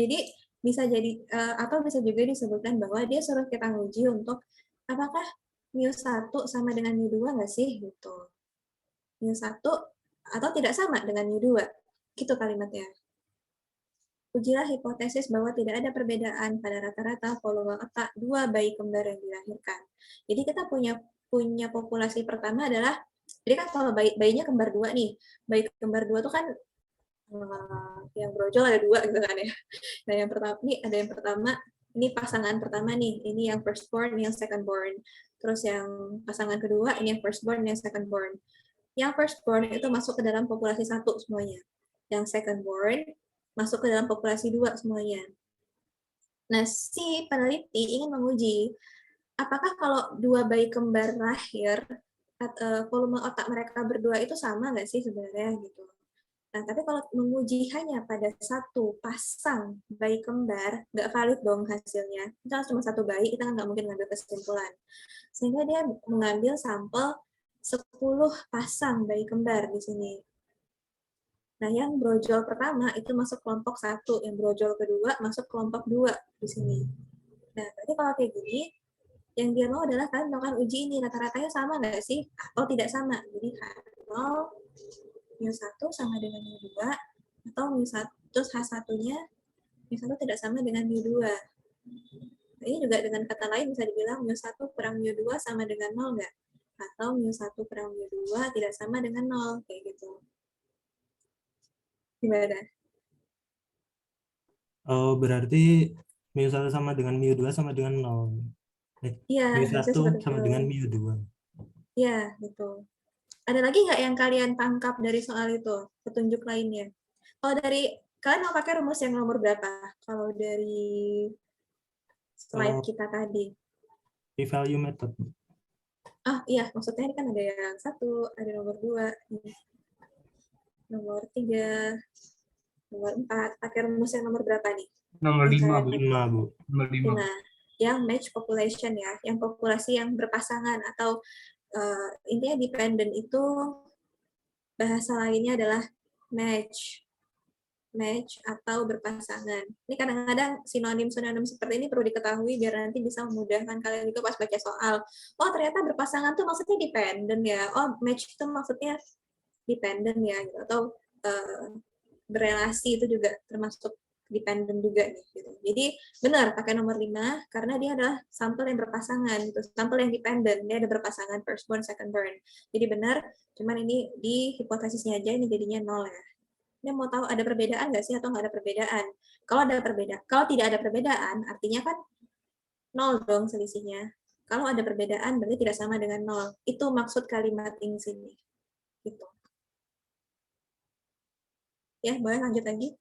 Jadi, bisa jadi, atau bisa juga disebutkan bahwa dia suruh kita nguji untuk apakah mu1 sama dengan mu2 nggak sih? Gitu. mu1 atau tidak sama dengan mu2. Gitu kalimatnya. Ujilah hipotesis bahwa tidak ada perbedaan pada rata-rata volume otak 2 bayi kembar yang dilahirkan. Jadi kita punya populasi pertama adalah, jadi kan kalau bayinya kembar 2 nih, bayi kembar 2 itu kan yang brojol ada 2 gitu kan ya. Nah yang pertama, ini pasangan pertama nih, ini yang firstborn, ini yang secondborn. Terus yang pasangan kedua, ini yang firstborn, ini yang secondborn. Yang firstborn itu masuk ke dalam populasi 1 semuanya. Yang secondborn masuk ke dalam populasi 2 semuanya. Nah, si peneliti ingin menguji apakah kalau 2 bayi kembar lahir, volume otak mereka berdua itu sama nggak sih sebenarnya gitu. Nah, tapi kalau menguji hanya pada 1 pasang bayi kembar, nggak valid dong hasilnya. Misalnya cuma 1 bayi, kita nggak mungkin ngambil kesimpulan. Sehingga dia mengambil sampel 10 pasang bayi kembar di sini. Nah, yang brojol pertama itu masuk kelompok 1, yang brojol kedua masuk kelompok 2 di sini. Nah, berarti kalau kayak gini, yang dia mau adalah kalian melakukan uji ini, rata-ratanya sama nggak sih? Atau tidak sama? Jadi, H0, mu1 sama dengan mu2, atau mu1, terus H1-nya, mu1 tidak sama dengan mu2. Nah, ini juga dengan kata lain bisa dibilang mu1 kurang mu2 sama dengan 0 nggak? Atau mu1 kurang mu2 tidak sama dengan 0, kayak gitu. Gimana? Oh, berarti mu1 sama dengan mu2 sama dengan 0. Iya, mu1 sama dengan mu2. Iya, gitu. Ada lagi nggak yang kalian tangkap dari soal itu? Petunjuk lainnya. Kalau dari kalian mau pakai rumus yang nomor berapa? Kalau dari slide kita tadi. P-value method. Ah iya, maksudnya ini kan ada yang 1, ada nomor 2, nomor 3, nomor 4. Pakai rumus yang nomor berapa nih? Nomor 5, Bu. 5, Bu. Nomor 5. Yang match population ya, yang populasi yang berpasangan atau intinya dependent itu bahasa lainnya adalah match atau berpasangan. Ini kadang-kadang sinonim-sinonim seperti ini perlu diketahui biar nanti bisa memudahkan kalian juga pas baca soal. Oh, ternyata berpasangan tuh maksudnya dependent ya. Oh, match itu maksudnya dependent ya, gitu. Atau berelasi itu juga termasuk dependent juga nih, gitu. Jadi benar pakai nomor 5 karena dia adalah sampel yang berpasangan gitu. Sampel yang dependent, dia ada berpasangan first born, second born. Jadi benar, cuman ini di hipotesisnya aja ini jadinya 0 ya. Ini mau tahu ada perbedaan nggak sih atau nggak ada perbedaan? Kalau ada perbedaan, kalau tidak ada perbedaan, artinya kan 0 dong selisihnya. Kalau ada perbedaan berarti tidak sama dengan 0. Itu maksud kalimat ini sini. Gitu. Ya, boleh lanjut lagi.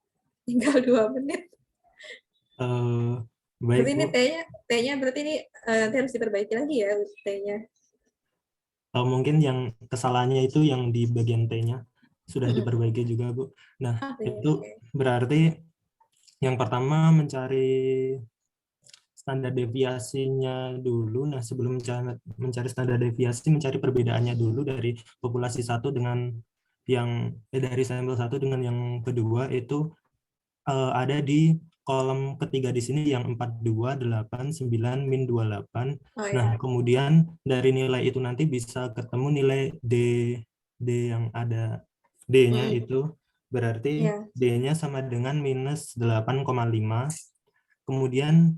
Tinggal 2 menit. Baik, berarti ini Bu. T-nya berarti ini nanti harus diperbaiki lagi ya T-nya. Mungkin yang kesalahannya itu yang di bagian T-nya sudah diperbaiki juga, Bu. Nah, itu berarti yang pertama mencari standar deviasinya dulu. Nah, sebelum mencari standar deviasi, mencari perbedaannya dulu dari populasi 1 dengan yang dari sampel 1 dengan yang kedua itu ada di kolom ketiga di sini yang 42, 8, 9, min 28. Nah, kemudian dari nilai itu nanti bisa ketemu nilai D yang ada D-nya itu berarti D-nya sama dengan minus 8,5. Kemudian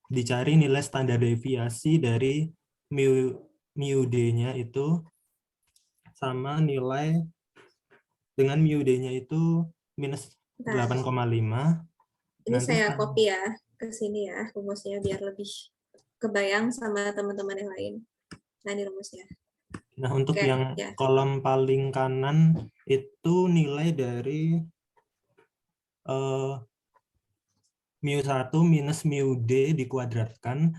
dicari nilai standar deviasi dari mu D-nya itu sama nilai dengan mu D-nya itu minus 8,5. Ini saya copy ya ke sini ya rumusnya biar lebih kebayang sama teman-teman yang lain. Nah, ini rumusnya. Nah, untuk yang kolom paling kanan itu nilai dari mu1 minus mu D dikuadratkan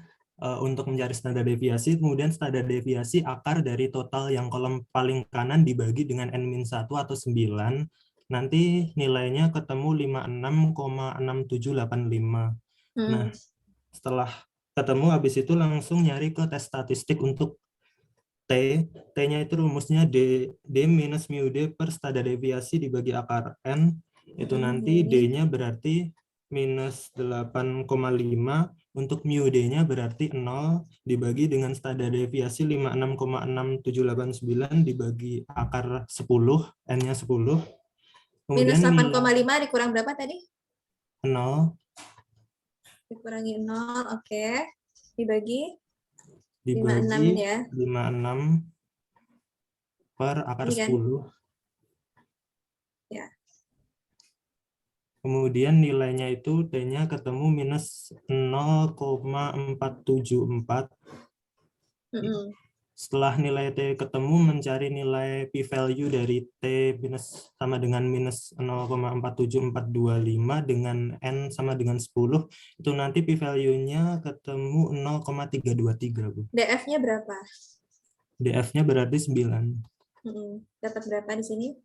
untuk mencari standar deviasi, kemudian standar deviasi akar dari total yang kolom paling kanan dibagi dengan n-1 atau 9, nanti nilainya ketemu 56,6785. Nah, setelah ketemu habis itu langsung nyari ke tes statistik untuk T-nya itu rumusnya D minus mu D per standar deviasi dibagi akar N, itu nanti D-nya berarti minus 8,5, untuk mu D-nya berarti 0, dibagi dengan standar deviasi 56,6789 dibagi akar 10, N-nya 10. Minus 8,5 dikurang berapa tadi? 0. Dikurangi 0, oke. Dibagi 56 ya. 56 per akar 10. Ya. Kemudian nilainya itu T-nya ketemu minus 0,474. Setelah nilai T ketemu, mencari nilai p-value dari T minus sama dengan minus 0,47425 dengan N sama dengan 10. Itu nanti p-value-nya ketemu 0,323, Bu. DF-nya berapa? DF-nya berarti 9. Dapat berapa di sini?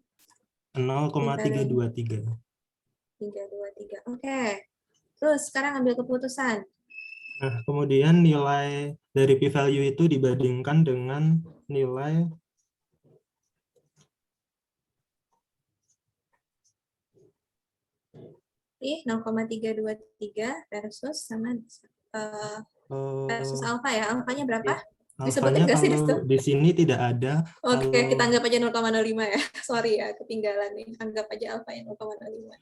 0,323. 323. Oke. Terus sekarang ambil keputusan. Nah, kemudian nilai dari p-value itu dibandingkan dengan nilai Ih, 0,323 versus sama versus alfa ya. Alfanya berapa? Disebutin nggak sih di sini tidak ada. Oke, kita anggap aja 0,05 ya. Sorry ya, ketinggalan nih. Anggap aja alfanya 0,05.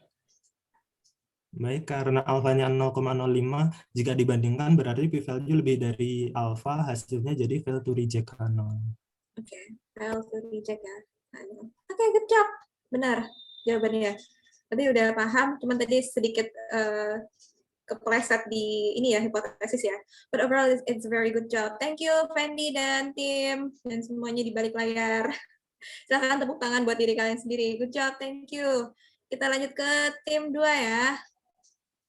Baik, karena alfanya 0,05, jika dibandingkan berarti p-value lebih dari alfa, hasilnya jadi fail to reject H0. Oke, fail to reject ya. Oke, good job. Benar jawabannya. Tadi udah paham, cuman tadi sedikit kepleset di ini ya, hipotesis ya. But overall it's a very good job. Thank you Fendi dan tim dan semuanya di balik layar. Silahkan tepuk tangan buat diri kalian sendiri. Good job, thank you. Kita lanjut ke tim 2 ya.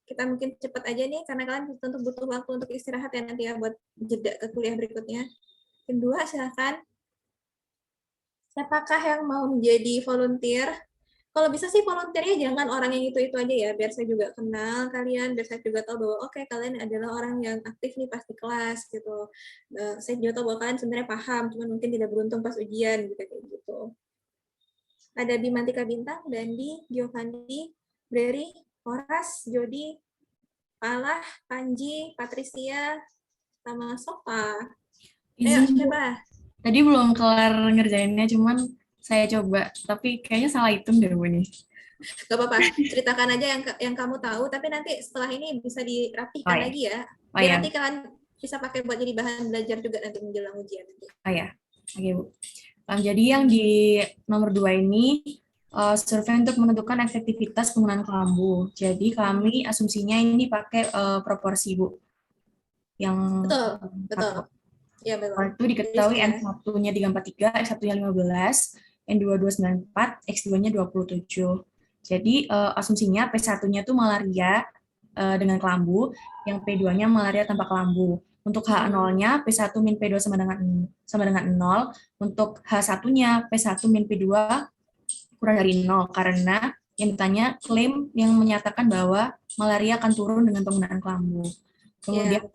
Kita mungkin cepat aja nih karena kalian tentu butuh waktu untuk istirahat ya nanti ya buat jeda ke kuliah berikutnya. Tim 2 silahkan. Siapakah yang mau menjadi volunteer? Kalau bisa sih volunteernya jangan orang yang itu-itu aja ya, biar saya juga kenal kalian, biar saya juga tahu bahwa oke, kalian adalah orang yang aktif nih pas di kelas gitu. Saya juga tahu bahwa kalian sebenarnya paham, cuman mungkin tidak beruntung pas ujian gitu kayak gitu. Ada Bimantika Bintang, Dandi, Giovanni, Breri, Horas, Jody, Palah, Panji, Patricia, sama Sofa. Ayo, Izin, Bu. coba. Tadi belum kelar ngerjainnya, cuman saya coba. Tapi kayaknya salah hitung deh, Bu, nih. Gak apa-apa, ceritakan aja yang kamu tahu, tapi nanti setelah ini bisa dirapihkan lagi ya. Biar nanti kalian bisa pakai buat jadi bahan belajar juga nanti menjelang ujian. Oh ya, oke Bu. Jadi yang di nomor 2 ini, survei untuk menentukan efektivitas penggunaan kelambu. Jadi kami asumsinya ini pakai proporsi, Bu. Yang Betul. Ya, betul. Itu diketahui N1-nya 343, X1-nya 15, N2 294, X2-nya 27. Jadi asumsinya P1-nya itu malaria dengan kelambu, yang P2-nya malaria tanpa kelambu. Untuk H0-nya P1 min P2 sama dengan 0. Untuk H1-nya P1 min P2 kurang dari 0 karena yang ditanya klaim yang menyatakan bahwa malaria akan turun dengan penggunaan kelambu. Kemudian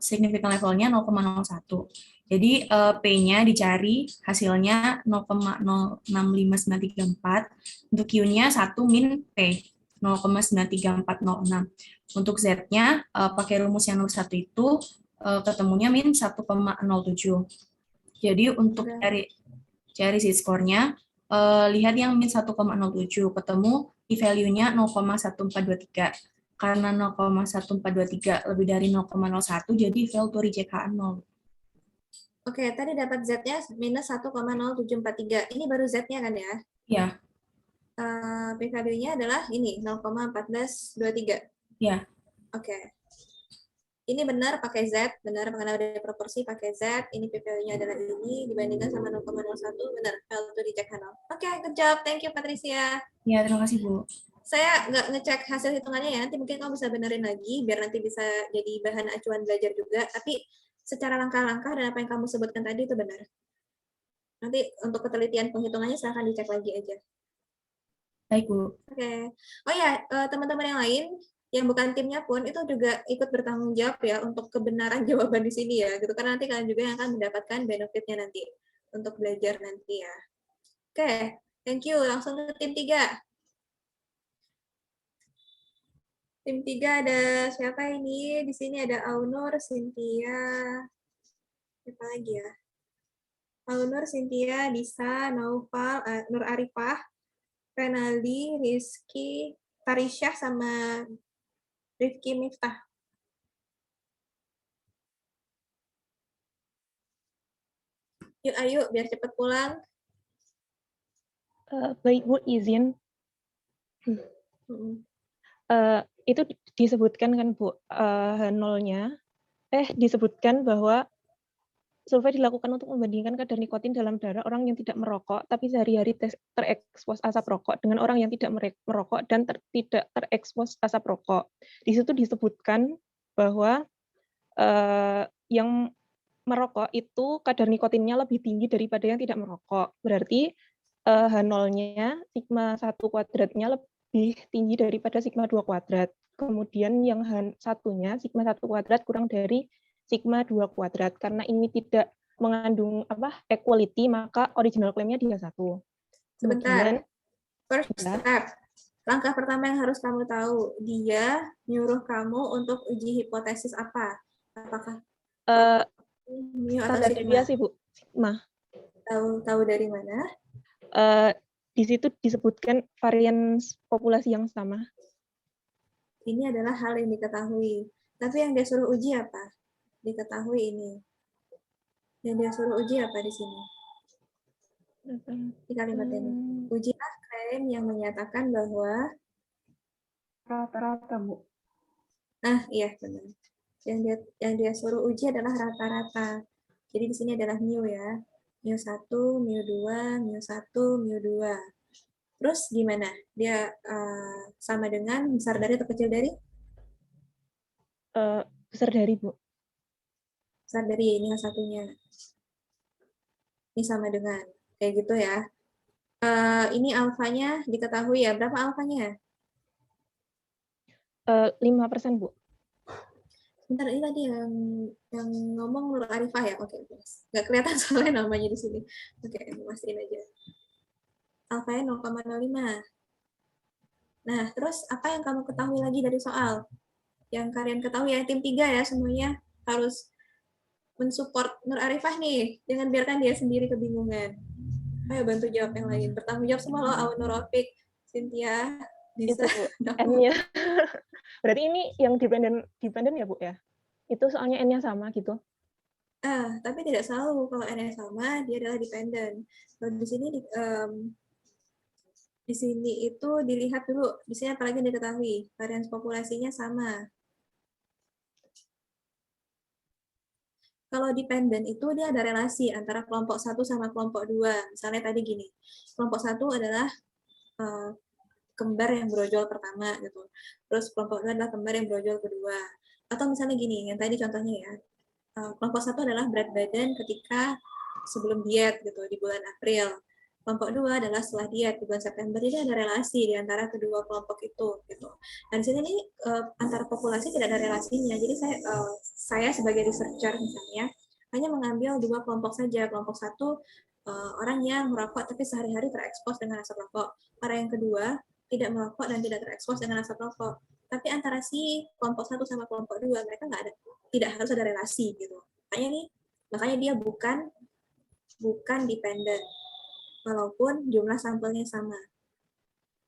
signifikan levelnya 0,01. Jadi P-nya dicari hasilnya 0,065934. Untuk Q-nya 1 min P 0,93406. Untuk Z-nya pakai rumus yang nomor 1 itu ketemunya min 1,07. Jadi untuk cari Z-score-nya lihat yang min 1,07 ketemu p-value-nya 0,1423. Karena 0,1423 lebih dari 0,01 jadi fail to reject H0. Oke, tadi dapat Z-nya minus 1,0743. Ini baru Z-nya kan ya? Iya. P-value-nya adalah ini 0,1423. Iya. Oke. Ini benar pakai Z, benar karena ada proporsi pakai Z. Ini P-value-nya adalah ini dibandingkan sama 0,01, benar fail to reject H0. Oke, good job. Thank you Patricia. Ya, terima kasih Bu. Saya nggak ngecek hasil hitungannya ya, nanti mungkin kamu bisa benerin lagi, biar nanti bisa jadi bahan acuan belajar juga, tapi secara langkah-langkah dan apa yang kamu sebutkan tadi itu benar. Nanti untuk ketelitian penghitungannya silahkan dicek lagi aja. Baik, Bu. Oke. Oh ya, teman-teman yang lain, yang bukan timnya pun, itu juga ikut bertanggung jawab ya untuk kebenaran jawaban di sini ya, gitu. Karena nanti kalian juga yang akan mendapatkan benefitnya nanti, untuk belajar nanti ya. Oke, thank you. Langsung ke tim 3. Tim 3 ada siapa ini? Di sini ada Aunur, Cynthia. Siapa lagi ya? Aunur, Cynthia, Disa, Naufal, Nur Arifah, Renaldi, Rizky, Tarisha, sama Rifki Miftah. Yuk, ayo, biar cepat pulang. Baik Bu, izin. Itu disebutkan kan Bu, H0-nya, disebutkan bahwa survei dilakukan untuk membandingkan kadar nikotin dalam darah orang yang tidak merokok, tapi sehari-hari terekspos asap rokok dengan orang yang tidak merokok dan tidak terekspos asap rokok. Di situ disebutkan bahwa yang merokok itu kadar nikotinnya lebih tinggi daripada yang tidak merokok. Berarti H0-nya sigma 1 kuadratnya lebih tinggi daripada sigma 2 kuadrat. Kemudian yang satunya sigma 1 kuadrat kurang dari sigma 2 kuadrat. Karena ini tidak mengandung equality, maka original claim-nya dia 1. Sebentar. First step. Langkah pertama yang harus kamu tahu, dia nyuruh kamu untuk uji hipotesis apa? Apakah standar deviasi, Bu? Sigma. Tahu dari mana? Di situ disebutkan varian populasi yang sama. Ini adalah hal yang diketahui. Tapi yang dia suruh uji apa? Diketahui ini. Yang dia suruh uji apa di sini? Di kalimat ini. Ujilah klaim yang menyatakan bahwa rata-rata, Bu. Nah, iya benar. Yang dia suruh uji adalah rata-rata. Jadi di sini adalah mu ya. Mu1, mu2, mu1, mu2. Terus gimana? Dia sama dengan besar dari atau kecil dari? Besar dari, Bu. Besar dari ini yang satunya. Ini sama dengan. Kayak gitu ya. Ini alfanya diketahui ya. Berapa alfanya? 5%, Bu. Bentar, ini tadi yang ngomong Nur Arifah ya? Oke, nggak kelihatan soalnya namanya di sini. Oke, mastiin aja. Alfanya 0,05. Nah, terus apa yang kamu ketahui lagi dari soal? Yang kalian ketahui ya, tim 3 ya, semuanya harus mensupport Nur Arifah nih. Jangan biarkan dia sendiri kebingungan. Ayo bantu jawab yang lain. Bertanggung jawab semua loh, Aun Nurofik, Cynthia, bisa. N-nya. Berarti ini yang dependen ya, Bu ya? Itu soalnya N-nya sama gitu. Tapi tidak selalu. Kalau N-nya sama, dia adalah dependen. Kalau di sini itu dilihat dulu. Di sini apalagi yang diketahui. Varians populasinya sama. Kalau dependen itu dia ada relasi antara kelompok 1 sama kelompok 2. Misalnya tadi gini, kelompok 1 adalah kembar yang brojol pertama gitu. Terus kelompok 2 adalah kembar yang brojol kedua. Atau misalnya gini, yang tadi contohnya ya. Kelompok 1 adalah berat badan ketika sebelum diet gitu di bulan April. Kelompok 2 adalah setelah diet di bulan September. Jadi ada relasi di antara kedua kelompok itu gitu. Dan di sini nih antara populasi tidak ada relasinya. Jadi saya sebagai researcher misalnya hanya mengambil 2 kelompok saja. Kelompok 1 orang yang merokok tapi sehari-hari terekspos dengan asap rokok. Orang yang kedua tidak merokok dan tidak terekspos dengan asap rokok. Tapi antara si kelompok 1 sama kelompok 2 mereka tidak harus ada relasi gitu. Makanya dia bukan dependen. Walaupun jumlah sampelnya sama.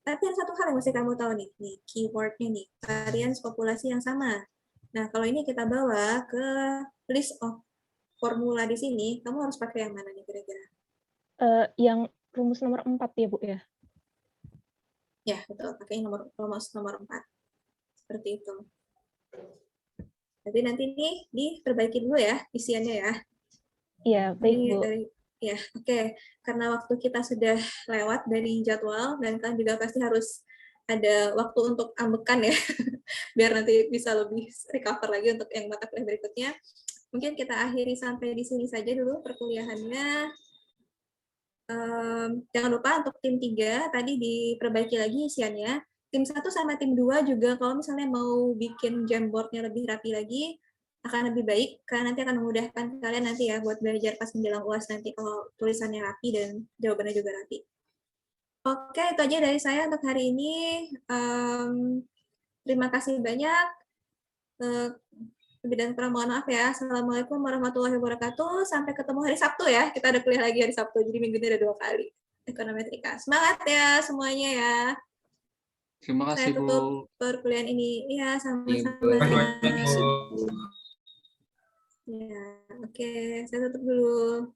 Tapi ada satu hal yang mesti kamu tahu nih keywordnya nih, varians populasi yang sama. Nah, kalau ini kita bawa ke list of formula di sini, kamu harus pakai yang mana nih kira-kira? Yang rumus nomor 4 ya, Bu ya? Ya, betul. Pakai rumus nomor 4. Seperti itu. Jadi nanti nih diperbaiki dulu ya isiannya ya. Iya, baik, Bu. Ya, oke. Karena waktu kita sudah lewat dari jadwal, dan kalian juga pasti harus ada waktu untuk ambekan ya, biar nanti bisa lebih recover lagi untuk yang mata kuliah berikutnya. Mungkin kita akhiri sampai di sini saja dulu perkuliahannya. Jangan lupa untuk tim 3, tadi diperbaiki lagi isiannya. Tim 1 sama tim 2 juga kalau misalnya mau bikin Jamboard-nya lebih rapi lagi, akan lebih baik, karena nanti akan memudahkan kalian nanti ya buat belajar pas menjelang UAS nanti kalau tulisannya rapi dan jawabannya juga rapi. Oke, itu aja dari saya untuk hari ini. Terima kasih banyak. Lebih dan kurang mohon maaf ya. Assalamualaikum warahmatullahi wabarakatuh. Sampai ketemu hari Sabtu ya. Kita ada kuliah lagi hari Sabtu, jadi minggu ini ada 2 kali. Ekonometrika. Semangat ya semuanya ya. Terima kasih, Saya tutup perkuliahan ini. Iya, sama-sama. Ya, oke. Saya tutup dulu.